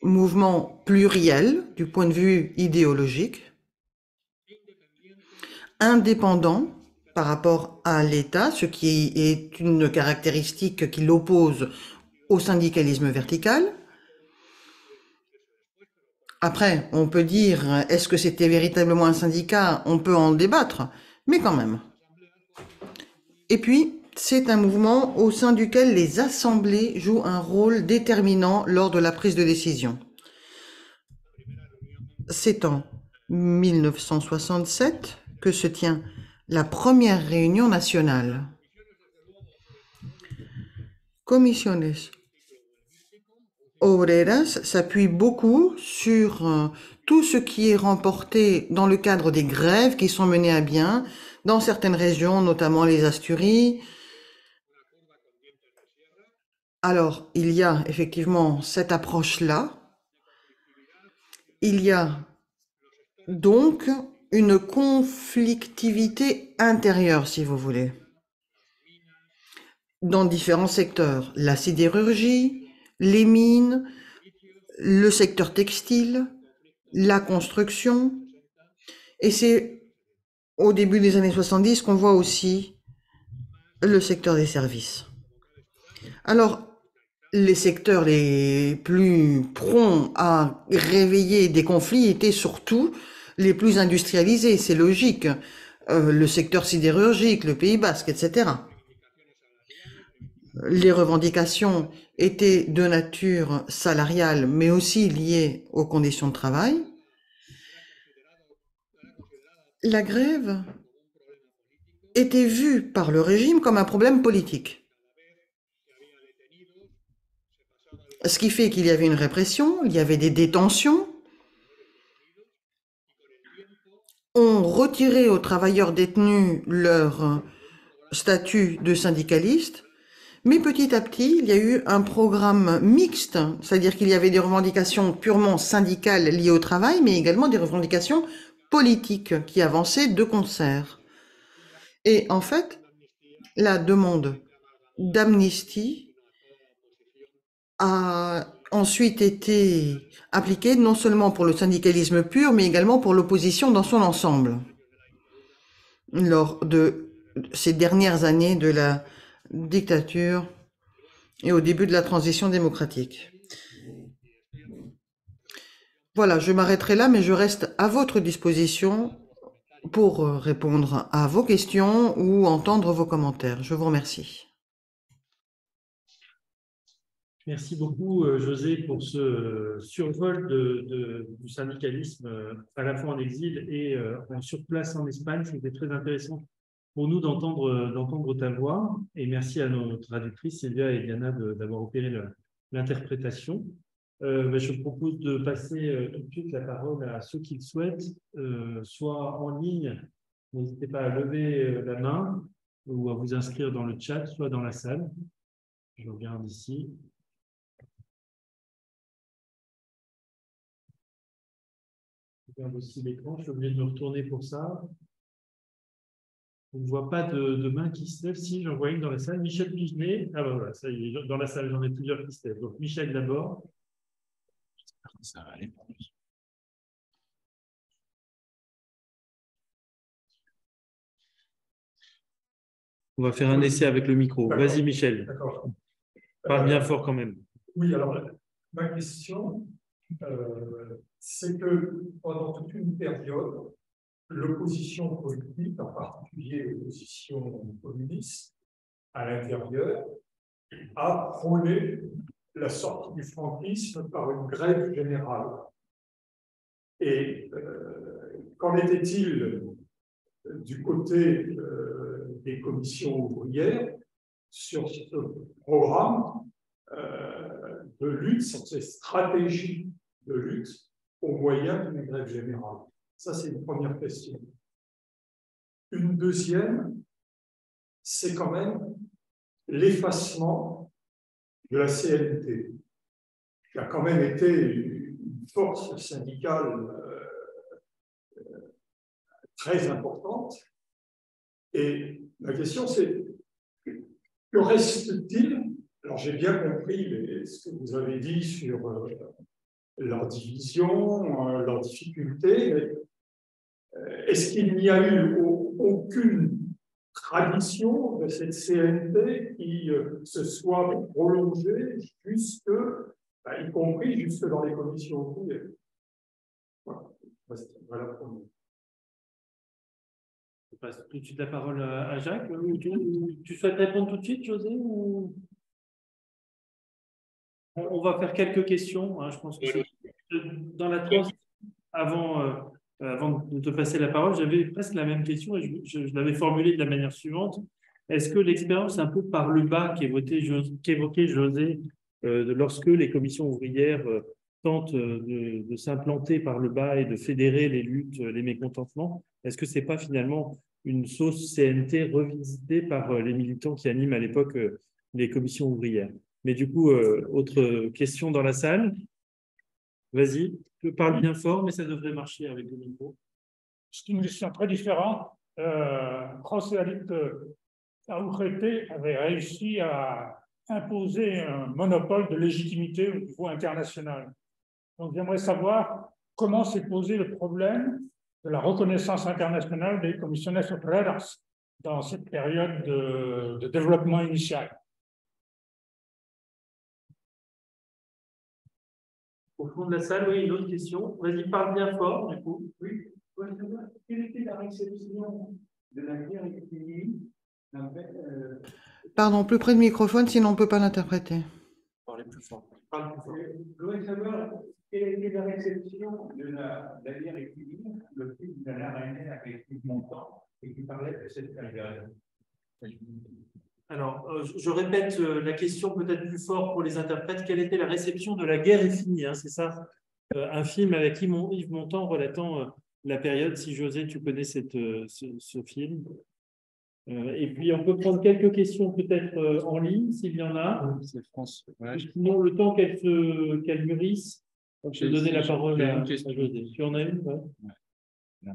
Mouvement pluriel du point de vue idéologique, indépendant par rapport à l'État, ce qui est une caractéristique qui l'oppose au syndicalisme vertical. Après, on peut dire, est-ce que c'était véritablement un syndicat? On peut en débattre, mais quand même. Et puis, c'est un mouvement au sein duquel les assemblées jouent un rôle déterminant lors de la prise de décision. C'est en 1967 que se tient la première réunion nationale. Comisiones Obreras s'appuie beaucoup sur tout ce qui est remporté dans le cadre des grèves qui sont menées à bien dans certaines régions, notamment les Asturies. Alors, il y a effectivement cette approche-là. Il y a donc une conflictivité intérieure, si vous voulez, dans différents secteurs. La sidérurgie, les mines, le secteur textile, la construction. Et c'est au début des années 70 qu'on voit aussi le secteur des services. Alors, les secteurs les plus prompts à réveiller des conflits étaient surtout les plus industrialisés, c'est logique. Le secteur sidérurgique, le Pays Basque, etc. Les revendications étaient de nature salariale, mais aussi liées aux conditions de travail. La grève était vue par le régime comme un problème politique. Ce qui fait qu'il y avait une répression, il y avait des détentions. On retirait aux travailleurs détenus leur statut de syndicaliste, mais petit à petit, il y a eu un programme mixte, c'est-à-dire qu'il y avait des revendications purement syndicales liées au travail, mais également des revendications politiques qui avançaient de concert. Et en fait, la demande d'amnistie a ensuite été appliquée non seulement pour le syndicalisme pur, mais également pour l'opposition dans son ensemble. lors de ces dernières années de la dictature et au début de la transition démocratique. Voilà, je m'arrêterai là, mais je reste à votre disposition pour répondre à vos questions ou entendre vos commentaires. Je vous remercie. Merci beaucoup, José, pour ce survol du syndicalisme, à la fois en exil et sur place en Espagne. C'était très intéressant pour nous d'entendre ta voix. Et merci à nos traductrices, Sylvia et Diana, d'avoir opéré l'interprétation. Je propose de passer tout de suite la parole à ceux qui le souhaitent, soit en ligne, n'hésitez pas à lever la main ou à vous inscrire dans le chat, soit dans la salle. Je regarde ici. Je regarde aussi l'écran, je suis obligé de me retourner pour ça. On ne voit pas de main qui se lève. Si, j'en vois une dans la salle. Michel Pigenet. Ah ben voilà, ça y est, dans la salle, j'en ai plusieurs qui se lèvent. Donc Michel d'abord. J'espère que ça va aller pour lui. On va faire un essai avec le micro. Vas-y, Michel. D'accord. Parle bien fort quand même. Oui, alors ma question, c'est que pendant toute une période, l'opposition politique, en particulier l'opposition communiste, à l'intérieur, a prôné la sortie du franquisme par une grève générale. Et qu'en était-il du côté des commissions ouvrières sur ce programme de lutte, sur ces stratégies de lutte au moyen d'une grève générale? Ça, c'est une première question. Une deuxième, c'est quand même l'effacement de la CNT, qui a quand même été une force syndicale très importante. Et la question, c'est que reste-t-il? Alors, j'ai bien compris ce que vous avez dit sur leur division, leurs difficultés, mais est-ce qu'il n'y a eu aucune tradition de cette CNT qui se soit prolongée jusque, y compris jusque dans les commissions ouvrières? Voilà pour nous. Je passe tout de suite la parole à Jacques. Tu souhaites répondre tout de suite, José, ou... On va faire quelques questions. Hein, je pense que dans la transition, avant de te passer la parole, j'avais presque la même question et je l'avais formulée de la manière suivante. Est-ce que l'expérience un peu par le bas qu'évoquait José lorsque les commissions ouvrières tentent de s'implanter par le bas et de fédérer les luttes, les mécontentements, est-ce que ce n'est pas finalement une sauce CNT revisitée par les militants qui animent à l'époque les commissions ouvrières? Mais du coup, autre question dans la salle. Vas-y, je parle bien fort, mais ça devrait marcher avec le micro. C'est une question très différente. José Augurete avait réussi à imposer un monopole de légitimité au niveau international. Donc, j'aimerais savoir comment s'est posé le problème de la reconnaissance internationale des comisiones obreras dans cette période de développement initial. Au fond de la salle, oui, une autre question. Vas-y, parle bien fort, du coup. Oui. Quelle était la réception de la guerre économique? Pardon, plus près du microphone, sinon on ne peut pas l'interpréter. Parlez plus fort. Parle plus fort. Je voudrais savoir quelle était la réception de la guerre économique, le film de la Reine avec Yves Montand, et qui parlait de cette période. Alors, je répète la question peut-être plus fort pour les interprètes. Quelle était la réception de La guerre est finie, hein, c'est ça? Un film avec Yves Montand relatant la période. Si José, tu connais ce film. Et puis, on peut prendre quelques questions peut-être en ligne, s'il y en a. C'est France. Ouais, sinon, le temps qu'elle mûrisse, on peut donner la parole à José. Tu en as une? Ouais. Ouais.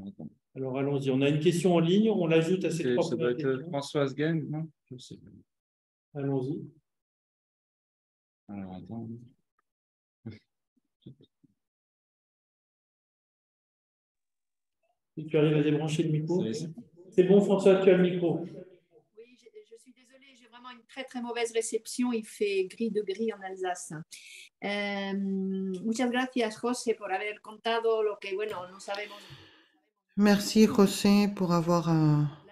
Alors, allons-y. On a une question en ligne. On l'ajoute à ces trois Ça doit questions. être Françoise Gaine, non? Je sais pas. Allons-y. Alors, attends. Si tu arrives à débrancher le micro. C'est bon, François, tu as le micro. Oui, je suis désolée, j'ai vraiment une très très mauvaise réception. Il fait gris de gris en Alsace. Muchas gracias, José, por haber contado lo que, bueno, no sabemos. Merci, José, pour avoir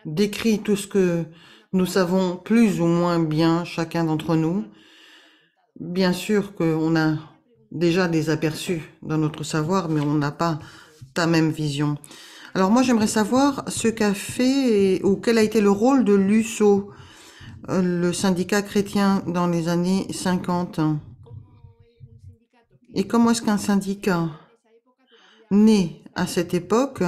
décrit tout ce que nous savons plus ou moins bien, chacun d'entre nous. Bien sûr qu'on a déjà des aperçus dans notre savoir, mais on n'a pas ta même vision. Alors moi, j'aimerais savoir ce qu'a fait ou quel a été le rôle de l'USO, le syndicat chrétien dans les années 50. Et comment est-ce qu'un syndicat né à cette époque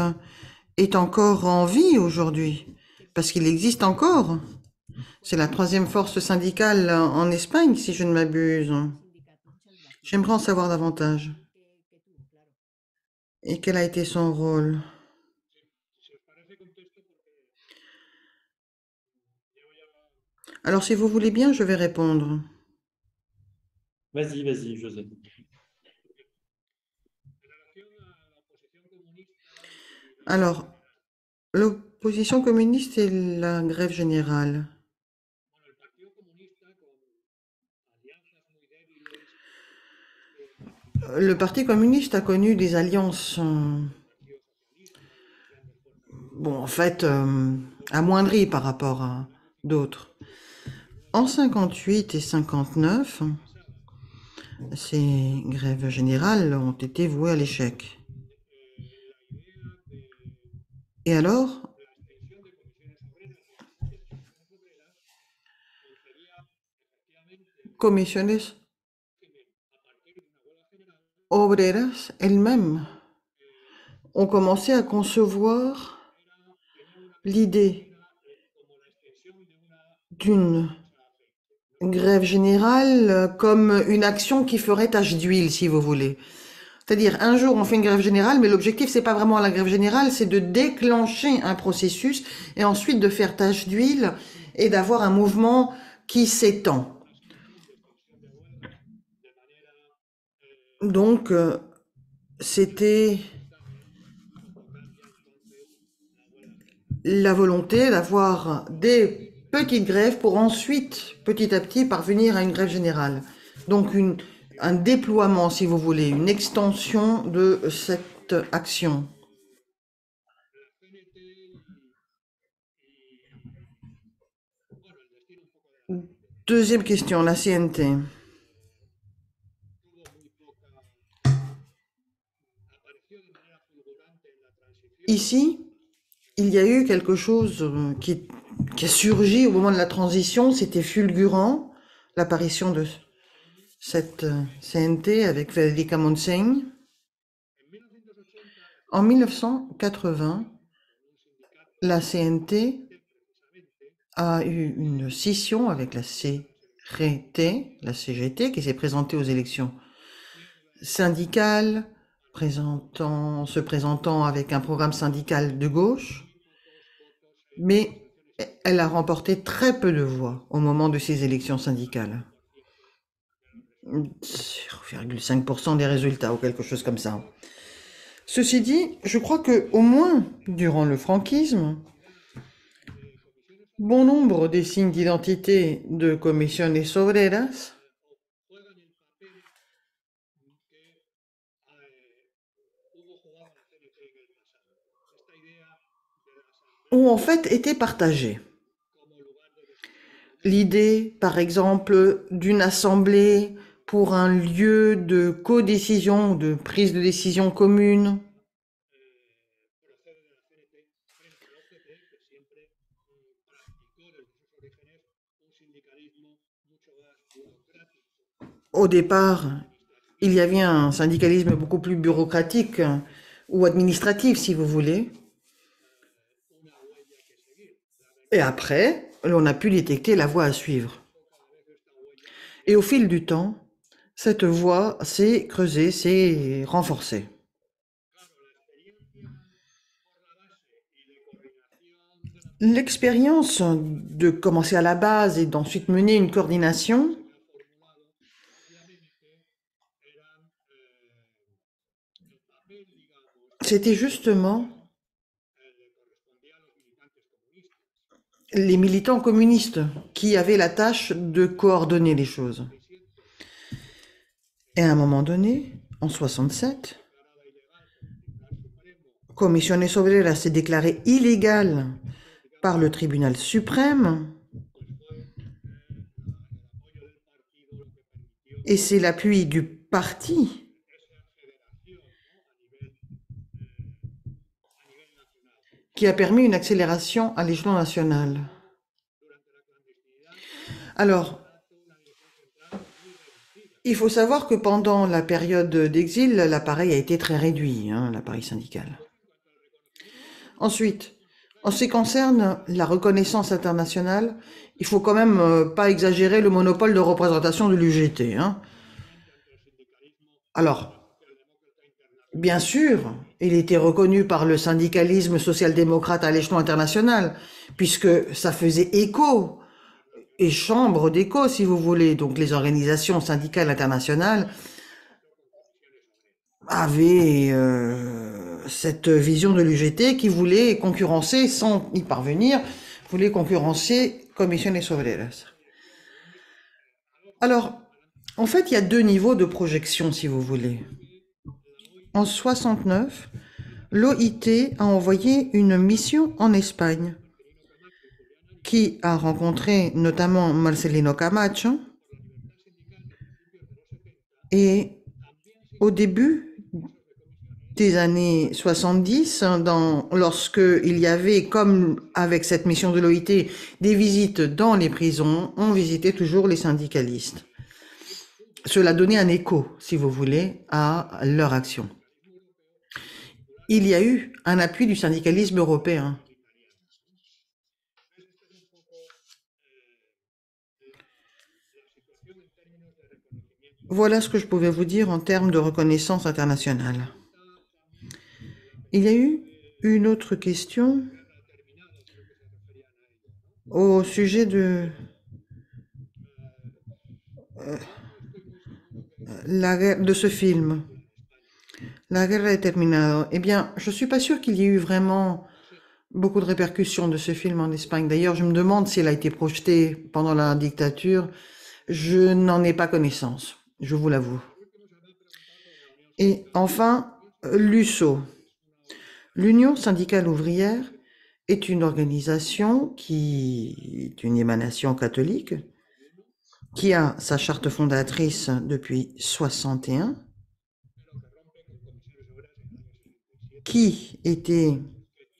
est encore en vie aujourd'hui? Parce qu'il existe encore. C'est la troisième force syndicale en Espagne, si je ne m'abuse. J'aimerais en savoir davantage. Et quel a été son rôle? Alors, si vous voulez bien, je vais répondre. Vas-y, vas-y, José. Alors, l'opposition communiste et la grève générale. Le Parti communiste a connu des alliances, bon, en fait, amoindries par rapport à d'autres. En 58 et 59, ces grèves générales ont été vouées à l'échec. Et alors, comisiones obreras elles-mêmes ont commencé à concevoir l'idée d'une grève générale comme une action qui ferait tache d'huile, si vous voulez. C'est-à-dire, un jour, on fait une grève générale, mais l'objectif, c'est pas vraiment la grève générale, c'est de déclencher un processus et ensuite de faire tache d'huile et d'avoir un mouvement qui s'étend. Donc, c'était la volonté d'avoir des petites grèves pour ensuite, petit à petit, parvenir à une grève générale. Donc, un déploiement, si vous voulez, une extension de cette action. Deuxième question, la CNT. Ici, il y a eu quelque chose qui a surgi au moment de la transition, c'était fulgurant, l'apparition de cette CNT avec Federica Montseny. En 1980, la CNT a eu une scission avec la CGT, qui s'est présentée aux élections syndicales, se présentant avec un programme syndical de gauche, mais elle a remporté très peu de voix au moment de ces élections syndicales. 0,5% des résultats ou quelque chose comme ça. Ceci dit, je crois que au moins durant le franquisme, bon nombre des signes d'identité de comisiones obreras ont en fait été partagés. L'idée, par exemple, d'une assemblée pour un lieu de codécision, de prise de décision commune. Au départ, il y avait un syndicalisme beaucoup plus bureaucratique ou administratif, si vous voulez. Et après, on a pu détecter la voie à suivre. Et au fil du temps, cette voie s'est creusée, s'est renforcée. L'expérience de commencer à la base et d'ensuite mener une coordination c'était justement les militants communistes qui avaient la tâche de coordonner les choses. Et à un moment donné, en 67, Comisiones Obreras s'est déclarée illégale par le tribunal suprême et c'est l'appui du parti qui a permis une accélération à l'échelon national. Alors, il faut savoir que pendant la période d'exil, l'appareil a été très réduit, l'appareil syndical. Ensuite, en ce qui concerne la reconnaissance internationale, il faut quand même pas exagérer le monopole de représentation de l'UGT. Alors, bien sûr, il était reconnu par le syndicalisme social-démocrate à l'échelon international, puisque ça faisait écho, et chambre d'écho, si vous voulez. Donc les organisations syndicales internationales avaient cette vision de l'UGT qui voulait concurrencer, sans y parvenir, voulait concurrencer Comisiones Obreras. Alors, en fait, il y a deux niveaux de projection, si vous voulez. En 69, l'OIT a envoyé une mission en Espagne qui a rencontré notamment Marcelino Camacho et au début des années 70, lorsque il y avait, comme avec cette mission de l'OIT, des visites dans les prisons, on visitait toujours les syndicalistes. Cela donnait un écho, si vous voulez, à leur action. Il y a eu un appui du syndicalisme européen. Voilà ce que je pouvais vous dire en termes de reconnaissance internationale. Il y a eu une autre question au sujet de ce film. La guerra est terminada. Eh bien, je suis pas sûre qu'il y ait eu vraiment beaucoup de répercussions de ce film en Espagne. D'ailleurs, je me demande s'il a été projeté pendant la dictature. Je n'en ai pas connaissance, je vous l'avoue. Et enfin, l'USO. L'Union syndicale ouvrière est une organisation qui est une émanation catholique, qui a sa charte fondatrice depuis 61, qui était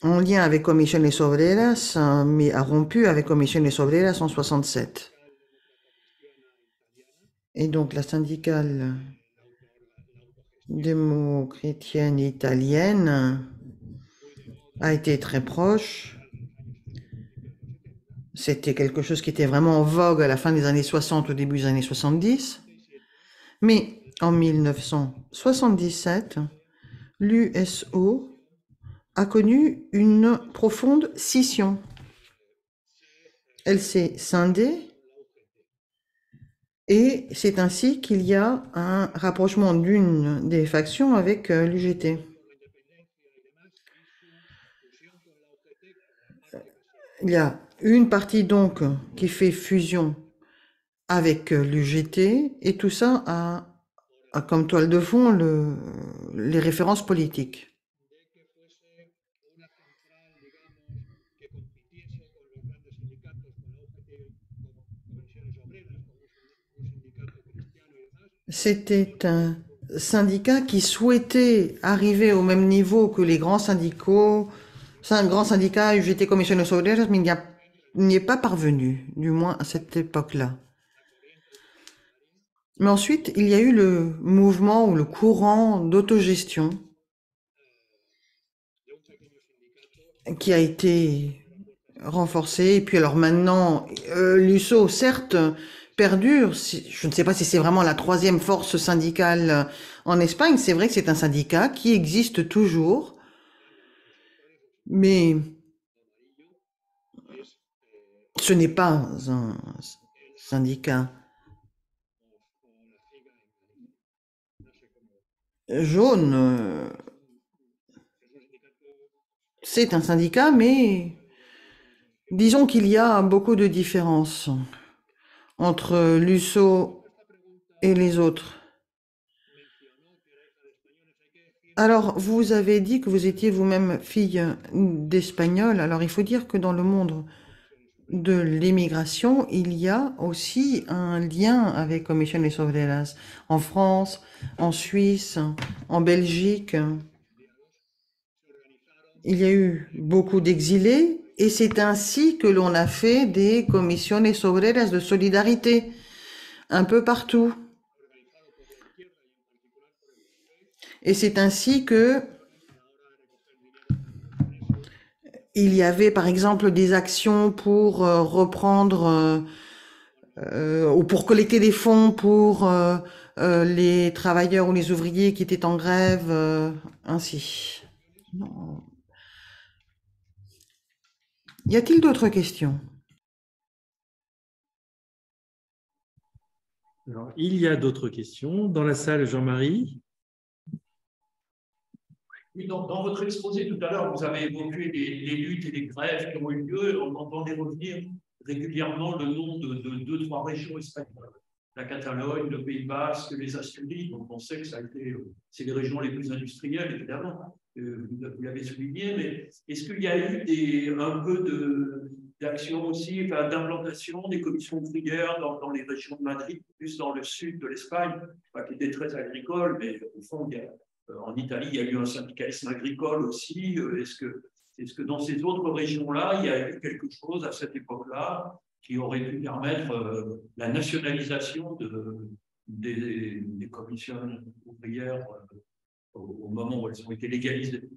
en lien avec Comisiones Obreras, mais a rompu avec Comisiones Obreras en 67. Et donc la syndicale démo-chrétienne italienne a été très proche. C'était quelque chose qui était vraiment en vogue à la fin des années 60, au début des années 70. Mais en 1977, l'USO a connu une profonde scission. Elle s'est scindée et c'est ainsi qu'il y a un rapprochement d'une des factions avec l'UGT. Il y a une partie donc qui fait fusion avec l'UGT et tout ça a comme toile de fond les références politiques. C'était un syndicat qui souhaitait arriver au même niveau que les grands syndicats, c'est un grand syndicat UGT Comisiones Obreras, mais il n'y est pas parvenu, du moins à cette époque-là. Mais ensuite, il y a eu le mouvement ou le courant d'autogestion qui a été renforcé. Et puis alors maintenant, l'USO, certes, perdure. Je ne sais pas si c'est vraiment la troisième force syndicale en Espagne. C'est vrai que c'est un syndicat qui existe toujours. Mais ce n'est pas un syndicat jaune. C'est un syndicat, mais Disons qu'il y a beaucoup de différences entre l'USO et les autres. Alors, vous avez dit que vous étiez vous-même fille d'Espagnol. Alors, il faut dire que dans le monde de l'immigration, il y a aussi un lien avec Comisiones Obreras en France, en Suisse, en Belgique. Il y a eu beaucoup d'exilés et c'est ainsi que l'on a fait des Comisiones Obreras de solidarité un peu partout. Et c'est ainsi que il y avait par exemple des actions pour reprendre ou pour collecter des fonds pour les travailleurs ou les ouvriers qui étaient en grève, ainsi. Non. Y a-t-il d'autres questions? Alors, il y a d'autres questions. Dans la salle, Jean-Marie. Oui, dans votre exposé tout à l'heure, vous avez évoqué les luttes et les grèves qui ont eu lieu. On entendait revenir régulièrement le nom de deux, trois régions espagnoles. La Catalogne, le Pays Basque, les Asturies. Donc on sait que ça a été, c'est les régions les plus industrielles, évidemment. Vous l'avez souligné, mais est-ce qu'il y a eu un peu d'action aussi, enfin, d'implantation des commissions ouvrières dans les régions de Madrid, plus dans le sud de l'Espagne, qui était très agricole, mais au fond, en Italie, il y a eu un syndicalisme agricole aussi. Est-ce que dans ces autres régions-là, il y a eu quelque chose à cette époque-là qui aurait pu permettre la nationalisation des commissions ouvrières au moment où elles ont été légalisées?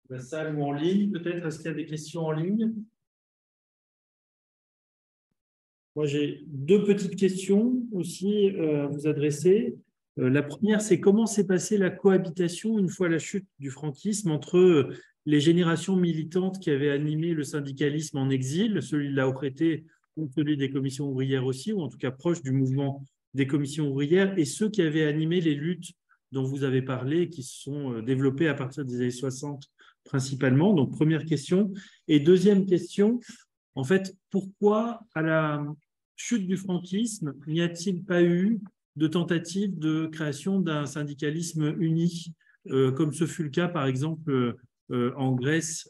La salle ou en ligne, peut-être? Est-ce qu'il y a des questions en ligne? Moi, j'ai deux petites questions aussi à vous adresser. La première, c'est comment s'est passée la cohabitation une fois la chute du franquisme entre les générations militantes qui avaient animé le syndicalisme en exil, celui de la Retraité ou celui des commissions ouvrières aussi, ou en tout cas proche du mouvement des commissions ouvrières, et ceux qui avaient animé les luttes dont vous avez parlé, qui se sont développées à partir des années 60 principalement. Donc, première question. Et deuxième question, en fait, pourquoi, à la chute du franquisme, n'y a-t-il pas eu de tentative de création d'un syndicalisme uni, comme ce fut le cas, par exemple, en Grèce,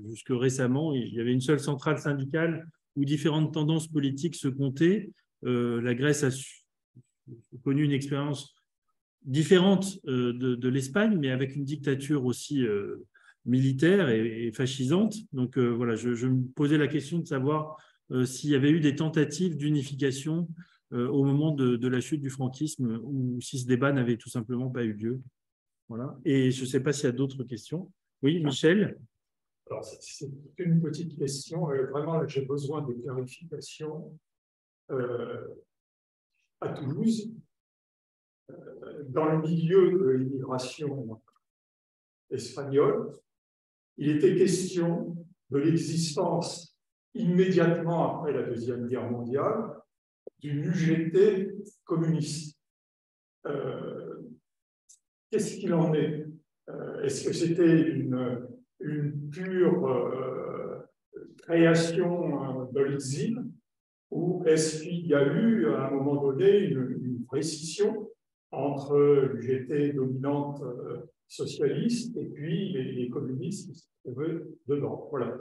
jusque récemment? Il y avait une seule centrale syndicale où différentes tendances politiques se comptaient. La Grèce a connu une expérience différente de l'Espagne, mais avec une dictature aussi militaire et fascisante. Donc voilà, je me posais la question de savoir s'il y avait eu des tentatives d'unification au moment de la chute du franquisme ou si ce débat n'avait tout simplement pas eu lieu. Voilà. Et je ne sais pas s'il y a d'autres questions. Oui, Michel? Alors, c'est une petite question. Vraiment, j'ai besoin de clarification. À Toulouse, dans le milieu de l'immigration espagnole, il était question de l'existence immédiatement après la Deuxième Guerre mondiale d'une UGT communiste. Qu'est-ce qu'il en est? Est-ce que c'était une pure création de l'exil ou est-ce qu'il y a eu à un moment donné une précision entre l'UGT dominante socialiste et puis les communistes qui se trouvaient dedans? Voilà,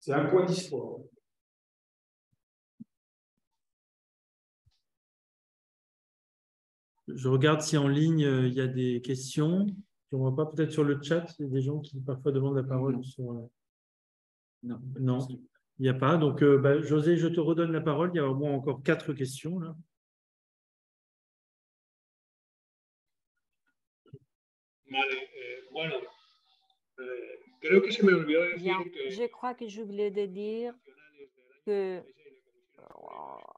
c'est un point d'histoire. Je regarde si en ligne il y a des questions. Je ne vois pas, peut-être sur le chat, il y a des gens qui parfois demandent la parole. Non, non, il n'y a pas. Donc, José, je te redonne la parole. Il y a au moins encore 4 questions là. Vale, bueno, creo que se me olvidó Bien, decir que je crois que j'oubliais de dire que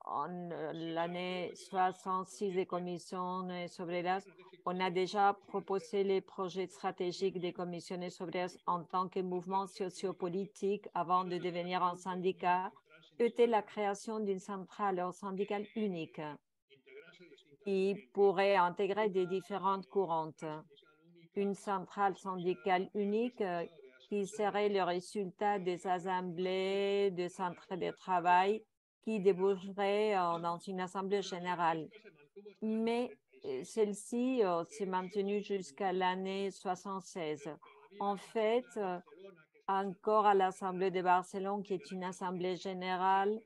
en l'année 66 des commissions obreras, on a déjà proposé les projets stratégiques des commissions obreras en tant que mouvement sociopolitique avant de devenir un syndicat, était la création d'une centrale syndicale unique qui pourrait intégrer des différentes courantes. une centrale syndicale unique qui serait le résultat des assemblées de centres de travail qui déboucherait dans une assemblée générale. Mais celle-ci s'est maintenue jusqu'à l'année 76. En fait, encore à l'Assemblée de Barcelone, qui est une assemblée générale,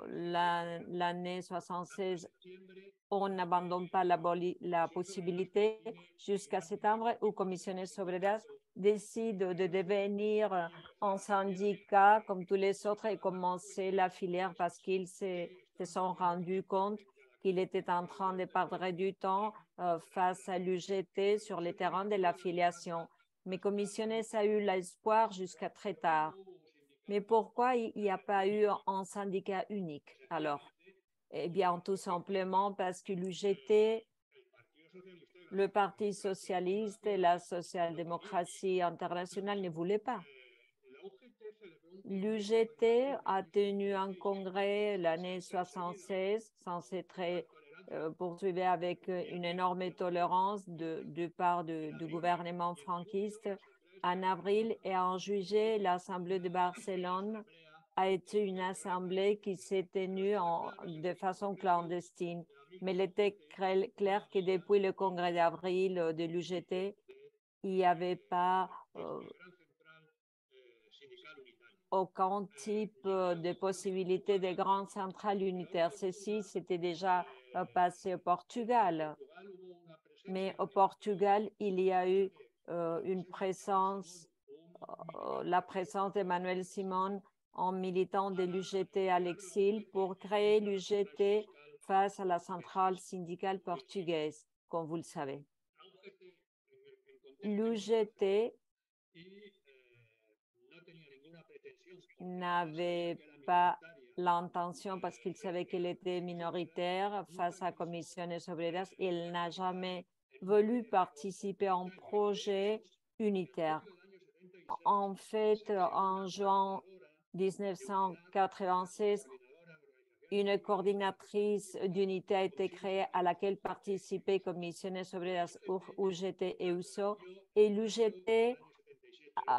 l'année 76, on n'abandonne pas la possibilité jusqu'à septembre où Comisiones Obreras décide de devenir un syndicat comme tous les autres et commencer la filière parce qu'ils se sont rendus compte qu'il était en train de perdre du temps face à l'UGT sur le terrain de l'affiliation. Mais Comisiones a eu l'espoir jusqu'à très tard. Mais pourquoi il n'y a pas eu un syndicat unique alors? Eh bien, tout simplement parce que l'UGT, le Parti socialiste et la social-démocratie internationale ne voulaient pas. L'UGT a tenu un congrès l'année 76, censé être poursuivi avec une énorme tolérance de part du gouvernement franquiste en avril et en juillet, l'Assemblée de Barcelone a été une assemblée qui s'est tenue de façon clandestine. Mais il était clair que depuis le congrès d'avril de l'UGT, il n'y avait pas aucun type de possibilité de grandes centrales unitaires. Ceci s'était déjà passé au Portugal. Mais au Portugal, il y a eu une présence, la présence d'Emmanuel Simon en militant de l'UGT à l'exil pour créer l'UGT face à la centrale syndicale portugaise, comme vous le savez. L'UGT n'avait pas l'intention, parce qu'il savait qu'elle était minoritaire face à Comisiones Obreras, il n'a jamais voulu participer à un projet unitaire. En fait, en juin 1996, une coordinatrice d'unité a été créée à laquelle participaient Comisiones Obreras, UGT et USO, et l'UGT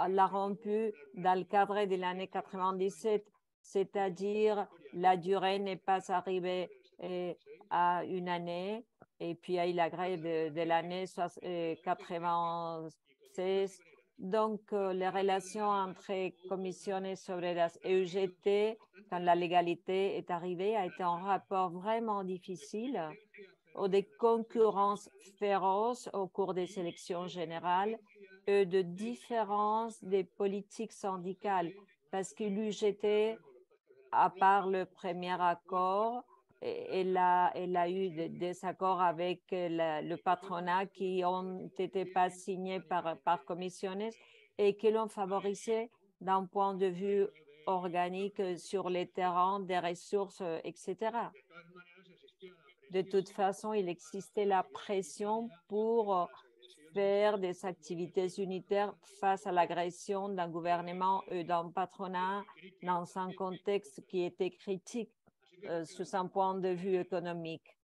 l'a rompu dans le cadre de l'année 97, c'est-à-dire la durée n'est pas arrivée à une année, et puis il y a eu la grève de l'année 96. Donc, les relations entre Comisiones Obreras et UGT, quand la légalité est arrivée, a été un rapport vraiment difficile, ou des concurrences féroces au cours des élections générales et de différences des politiques syndicales, parce que l'UGT, à part le premier accord, elle a eu des accords avec le patronat qui n'ont été pas signés par Comisiones et qui l'ont favorisé d'un point de vue organique sur les terrains, des ressources, etc. De toute façon, il existait la pression pour faire des activités unitaires face à l'agression d'un gouvernement et d'un patronat dans un contexte qui était critique sous un point de vue économique.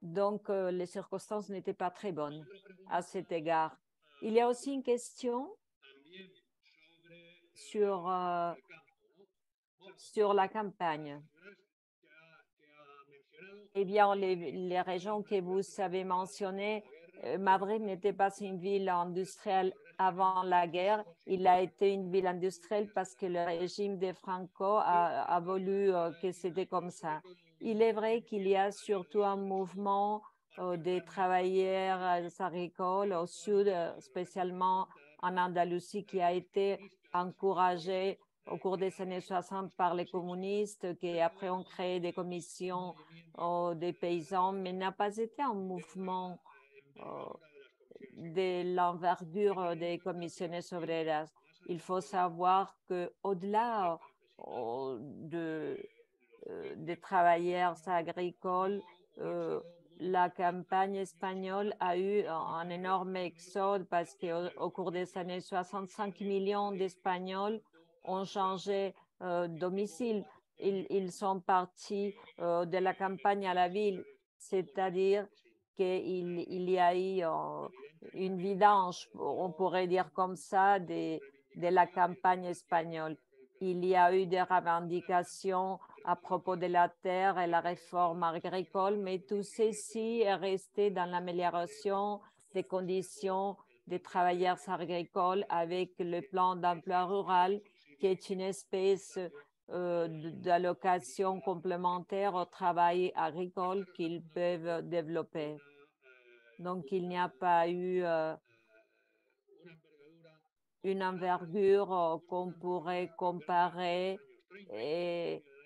Donc, les circonstances n'étaient pas très bonnes à cet égard. Il y a aussi une question sur la campagne. Eh bien, les régions que vous avez mentionnées, Madrid n'était pas une ville industrielle avant la guerre. Il a été une ville industrielle parce que le régime de Franco a voulu que c'était comme ça. Il est vrai qu'il y a surtout un mouvement des travailleurs agricoles au sud, spécialement en Andalousie, qui a été encouragé au cours des années 60 par les communistes, qui après ont créé des commissions des paysans, mais n'a pas été un mouvement de l'envergure des Comisiones Obreras. Il faut savoir qu'au-delà des travailleurs agricoles, la campagne espagnole a eu un énorme exode parce qu'au cours des années 65 millions d'Espagnols ont changé domicile. Ils sont partis de la campagne à la ville, c'est-à-dire qu'il y a eu une vidange, on pourrait dire comme ça, de la campagne espagnole. Il y a eu des revendications à propos de la terre et la réforme agricole, mais tout ceci est resté dans l'amélioration des conditions des travailleurs agricoles avec le plan d'emploi rural, qui est une espèce d'allocation complémentaire au travail agricole qu'ils peuvent développer. Donc, il n'y a pas eu une envergure qu'on pourrait comparer,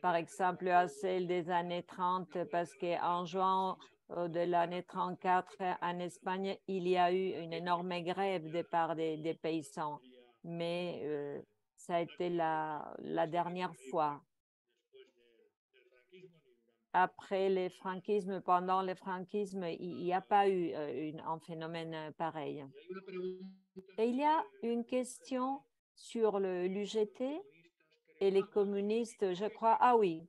par exemple, à celle des années 30, parce qu'en juin de l'année 34, en Espagne, il y a eu une énorme grève de part des paysans. Mais ça a été la dernière fois. Après le franquisme, pendant le franquisme, il n'y a pas eu un phénomène pareil. Et il y a une question sur l'UGT et les communistes, je crois. Ah oui.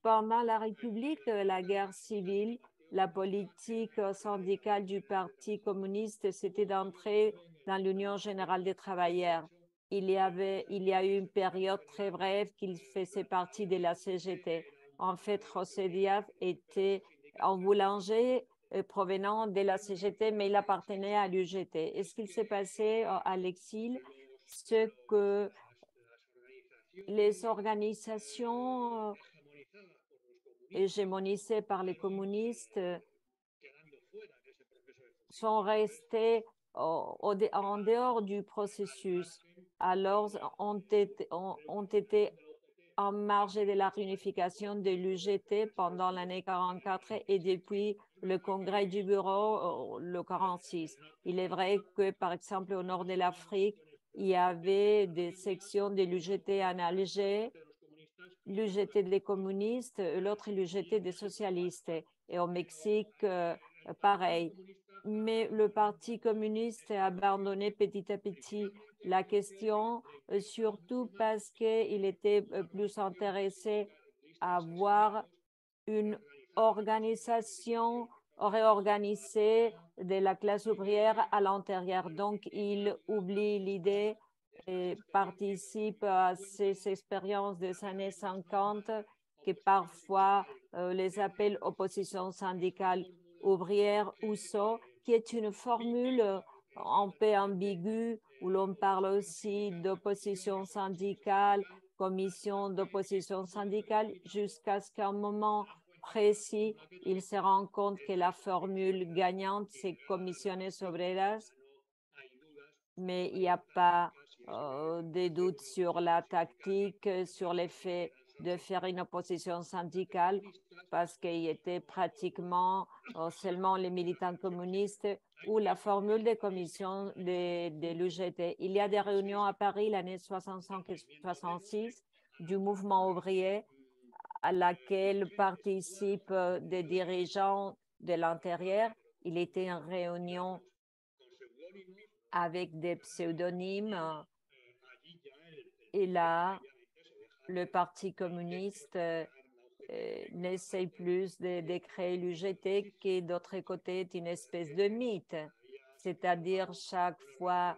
Pendant la République, la guerre civile, la politique syndicale du Parti communiste, c'était d'entrer dans l'Union générale des travailleurs. Il y a eu une période très brève qu'il faisait partie de la CGT. En fait, José Díaz était un boulanger provenant de la CGT, mais il appartenait à l'UGT. Et ce qu'il s'est passé à l'exil, ce que les organisations hégémonisées par les communistes sont restées en dehors du processus. Alors, ont été en marge de la réunification de l'UGT pendant l'année 44 et depuis le congrès du bureau, le 46. Il est vrai que, par exemple, au nord de l'Afrique, il y avait des sections de l'UGT en Alger, l'UGT des communistes, l'autre l'UGT des socialistes. Et au Mexique, pareil. Mais le Parti communiste a abandonné petit à petit la question, surtout parce qu'il était plus intéressé à avoir une organisation réorganisée de la classe ouvrière à l'intérieur. Donc, il oublie l'idée et participe à ces expériences des années 50 que parfois les appelle opposition syndicale ouvrière ou so, qui est une formule un peu ambiguë où l'on parle aussi d'opposition syndicale, commission d'opposition syndicale, jusqu'à ce qu'à un moment précis, il se rend compte que la formule gagnante, c'est comisiones obreras, mais il n'y a pas de doute sur la tactique, sur l'effet de faire une opposition syndicale, parce qu'il était pratiquement seulement les militants communistes ou la formule de commission de l'UGT. Il y a des réunions à Paris l'année 65 et 66 du mouvement ouvrier à laquelle participent des dirigeants de l'intérieur. Il était en réunion avec des pseudonymes et là, le Parti communiste n'essaye plus de créer l'UGT qui, d'autre côté, est une espèce de mythe. C'est-à-dire, chaque fois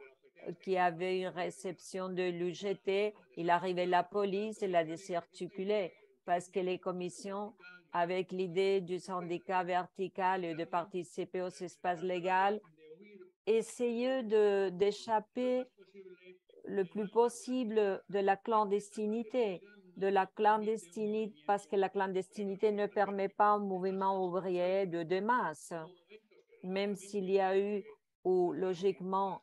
qu'il y avait une réception de l'UGT, il arrivait la police et la décirculait parce que les commissions, avec l'idée du syndicat vertical et de participer aux espaces légaux, essayaient d'échapper le plus possible de la clandestinité, parce que la clandestinité ne permet pas un mouvement ouvrier de masse, même s'il y a eu, ou logiquement,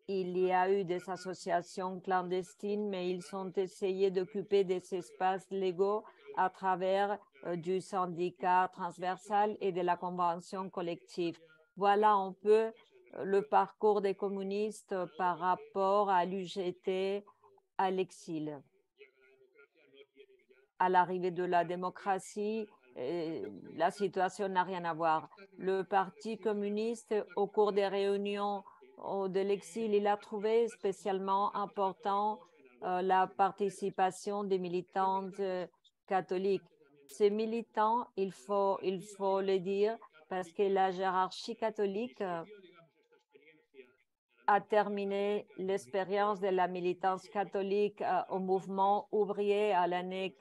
il y a eu des associations clandestines, mais ils ont essayé d'occuper des espaces légaux à travers du syndicat transversal et de la convention collective. Voilà un peu le parcours des communistes par rapport à l'UGT, à l'exil. À l'arrivée de la démocratie, la situation n'a rien à voir. Le Parti communiste, au cours des réunions de l'exil, il a trouvé spécialement important la participation des militantes catholiques. Ces militants, il faut le dire, parce que la hiérarchie catholique a terminé l'expérience de la militance catholique au mouvement ouvrier à l'année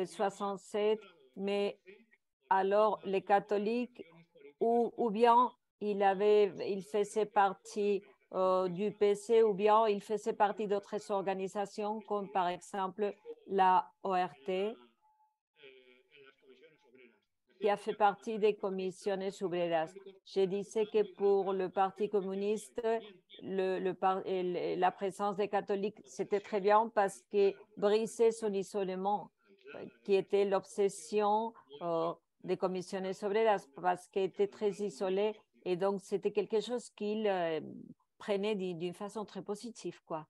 67, mais alors les catholiques, ou bien il faisait partie du PC, ou bien il faisait partie d'autres organisations, comme par exemple la ORT, qui a fait partie des commissions obreras. Je disais que pour le Parti communiste, la présence des catholiques, c'était très bien parce que brisait son isolement, qui était l'obsession des commissions obreras, parce qu'elle était très isolée. Et donc, c'était quelque chose qu'il prenait d'une façon très positive, quoi.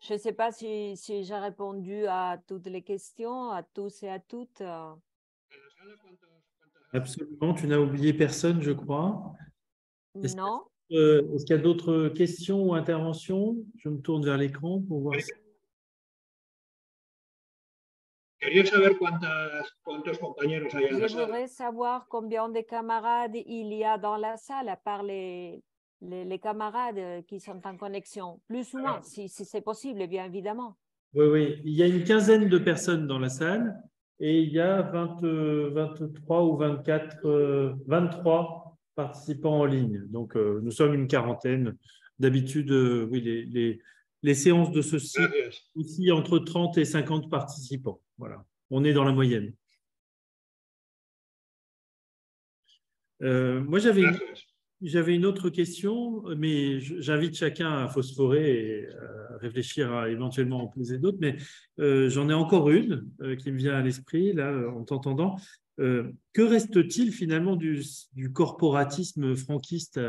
Je ne sais pas si j'ai répondu à toutes les questions, à tous et à toutes. Absolument, tu n'as oublié personne, je crois. Non. Est-ce qu'il y a d'autres questions ou interventions? Je me tourne vers l'écran pour voir. Quería saber cuántos compañeros hay en Je la sala. voudrais savoir combien de camarades il y a dans la salle, à part les camarades qui sont en connexion. Plus ou moins, si c'est possible, bien évidemment. Oui, oui. Il y a une quinzaine de personnes dans la salle et il y a 23 ou 23 participants en ligne. Donc, nous sommes une quarantaine. D'habitude, oui, les séances de ce site, ici, entre 30 et 50 participants. Voilà. On est dans la moyenne. Moi, j'avais une autre question, mais j'invite chacun à phosphorer et réfléchir à éventuellement en poser d'autres. Mais j'en ai encore une qui me vient à l'esprit, là, en t'entendant. Que reste-t-il finalement du corporatisme franquiste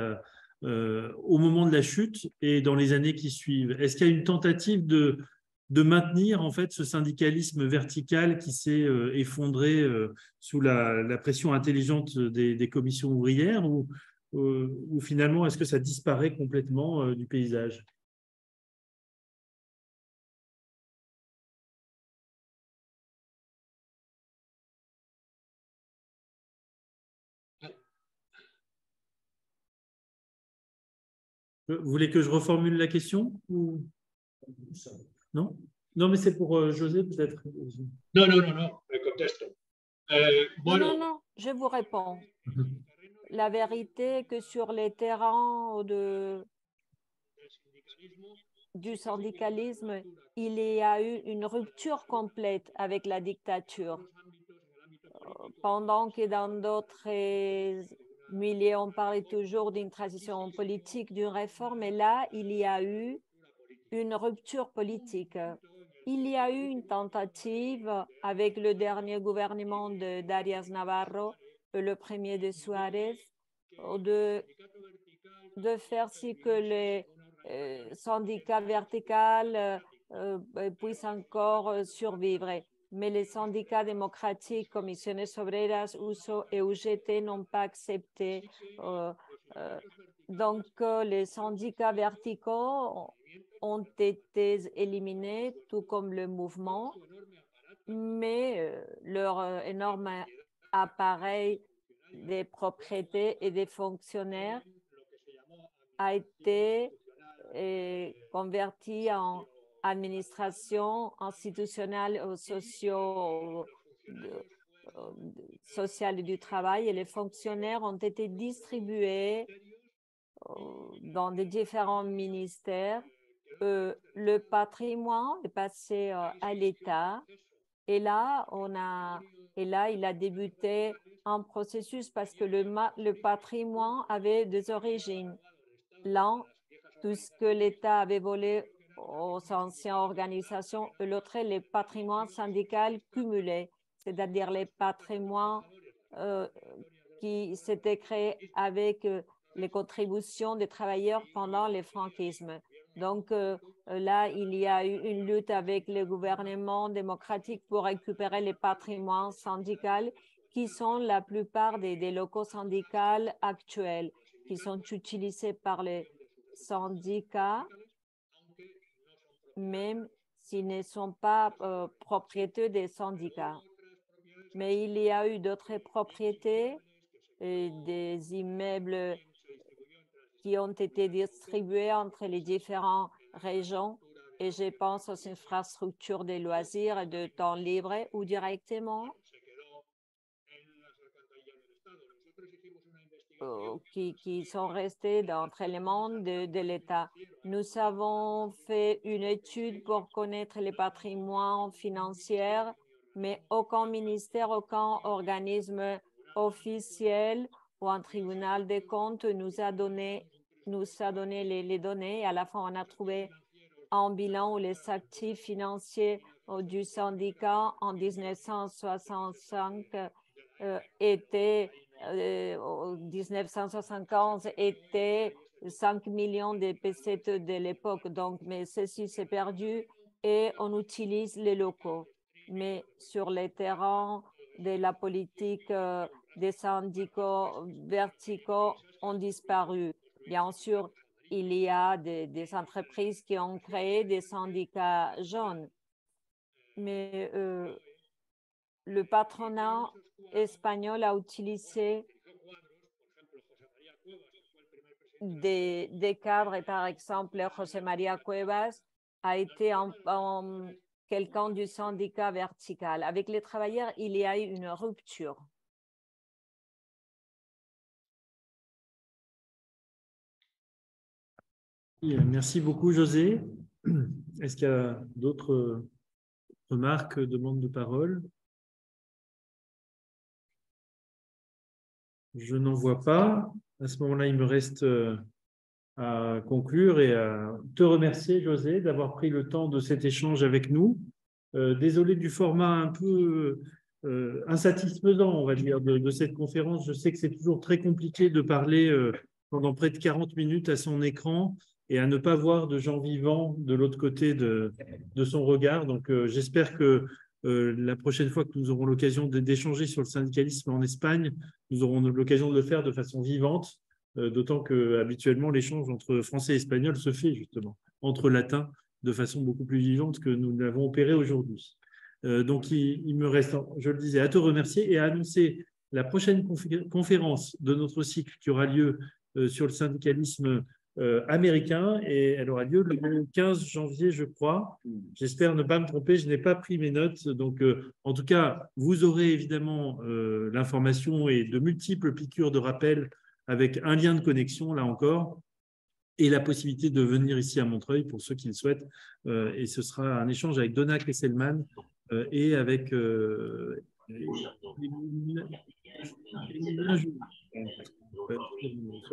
au moment de la chute et dans les années qui suivent? Est-ce qu'il y a une tentative de maintenir en fait ce syndicalisme vertical qui s'est effondré sous la pression intelligente des commissions ouvrières, ou finalement est-ce que ça disparaît complètement du paysage? Vous voulez que je reformule la question ou... Non? Non, mais c'est pour José peut-être. No, me contesto. Bueno. Non, je vous réponds. La vérité est que sur les terrains du syndicalisme, il y a eu une rupture complète avec la dictature. Pendant que dans d'autres milieux, on parlait toujours d'une transition politique, d'une réforme, et là, il y a eu une rupture politique. Il y a eu une tentative avec le dernier gouvernement de Darias Navarro, le premier de Suarez, de faire si que les syndicats verticaux puissent encore survivre. Mais les syndicats démocratiques, Comisiones Obreras, USO et UGT n'ont pas accepté. Donc, les syndicats verticaux ont été éliminés, tout comme le mouvement, mais leur énorme appareil des propriétés et des fonctionnaires a été converti en administration institutionnelle sociale du travail, et les fonctionnaires ont été distribués dans des différents ministères. Le patrimoine est passé à l'État, et là, il a débuté un processus parce que le patrimoine avait des origines. L'un, tout ce que l'État avait volé aux anciennes organisations, et l'autre, les patrimoines syndicaux cumulés, c'est-à-dire les patrimoines qui s'étaient créés avec les contributions des travailleurs pendant le franquisme. Donc là, il y a eu une lutte avec le gouvernement démocratique pour récupérer les patrimoines syndicaux qui sont la plupart des locaux syndicaux actuels. qui sont utilisés par les syndicats, même s'ils ne sont pas propriétaires des syndicats. Mais il y a eu d'autres propriétés et des immeubles qui ont été distribués entre les différentes régions. Et je pense aux infrastructures de loisirs et de temps libre ou directement qui sont restés entre les mains de l'État. Nous avons fait une étude pour connaître les patrimoines financiers, mais aucun ministère, aucun organisme officiel ou un tribunal des comptes nous a donné les données. À la fin, on a trouvé un bilan où les actifs financiers du syndicat en 1965 étaient 1975 était 5 millions de pesettes de l'époque. Donc, mais ceci s'est perdu et on utilise les locaux. Mais sur les terrains de la politique des syndicats verticaux ont disparu. Bien sûr, il y a des entreprises qui ont créé des syndicats jaunes. Mais le patronat espagnol a utilisé des cadres, par exemple, José María Cuevas a été quelqu'un du syndicat vertical. Avec les travailleurs, il y a eu une rupture. Merci beaucoup, José. Est-ce qu'il y a d'autres remarques, demandes de parole? Je n'en vois pas. À ce moment-là, il me reste à conclure et à te remercier, José, d'avoir pris le temps de cet échange avec nous. Désolé du format un peu insatisfaisant, on va dire, de cette conférence. Je sais que c'est toujours très compliqué de parler pendant près de 40 minutes à son écran et à ne pas voir de gens vivants de l'autre côté de son regard. Donc, j'espère que la prochaine fois que nous aurons l'occasion d'échanger sur le syndicalisme en Espagne, nous aurons l'occasion de le faire de façon vivante, d'autant qu'habituellement, l'échange entre français et espagnol se fait justement entre latins de façon beaucoup plus vivante que nous l'avons opéré aujourd'hui. Donc, il me reste, je le disais, à te remercier et à annoncer la prochaine conférence de notre cycle qui aura lieu sur le syndicalisme américain et elle aura lieu le 15 janvier, je crois. J'espère ne pas me tromper, je n'ai pas pris mes notes. Donc, en tout cas, vous aurez évidemment l'information et de multiples piqûres de rappel avec un lien de connexion, là encore, et la possibilité de venir ici à Montreuil pour ceux qui le souhaitent. Et ce sera un échange avec Donna Kesselman et avec sur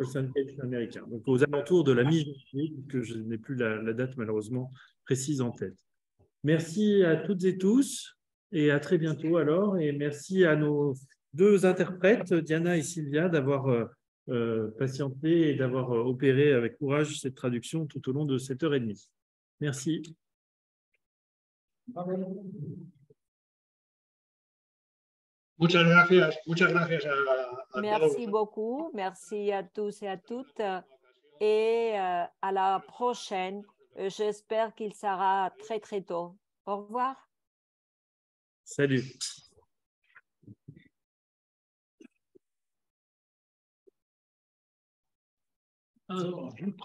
le syndicalisme américain. Donc, aux alentours de la mi-janvier, que je n'ai plus la date malheureusement précise en tête. Merci à toutes et tous et à très bientôt alors. Et merci à nos deux interprètes, Diana et Sylvia, d'avoir patienté et d'avoir opéré avec courage cette traduction tout au long de cette heure et demie. Merci. Muchas gracias Merci beaucoup. Merci à tous et à toutes. Et à la prochaine. J'espère qu'il sera très, très tôt. Au revoir. Salut. Alors,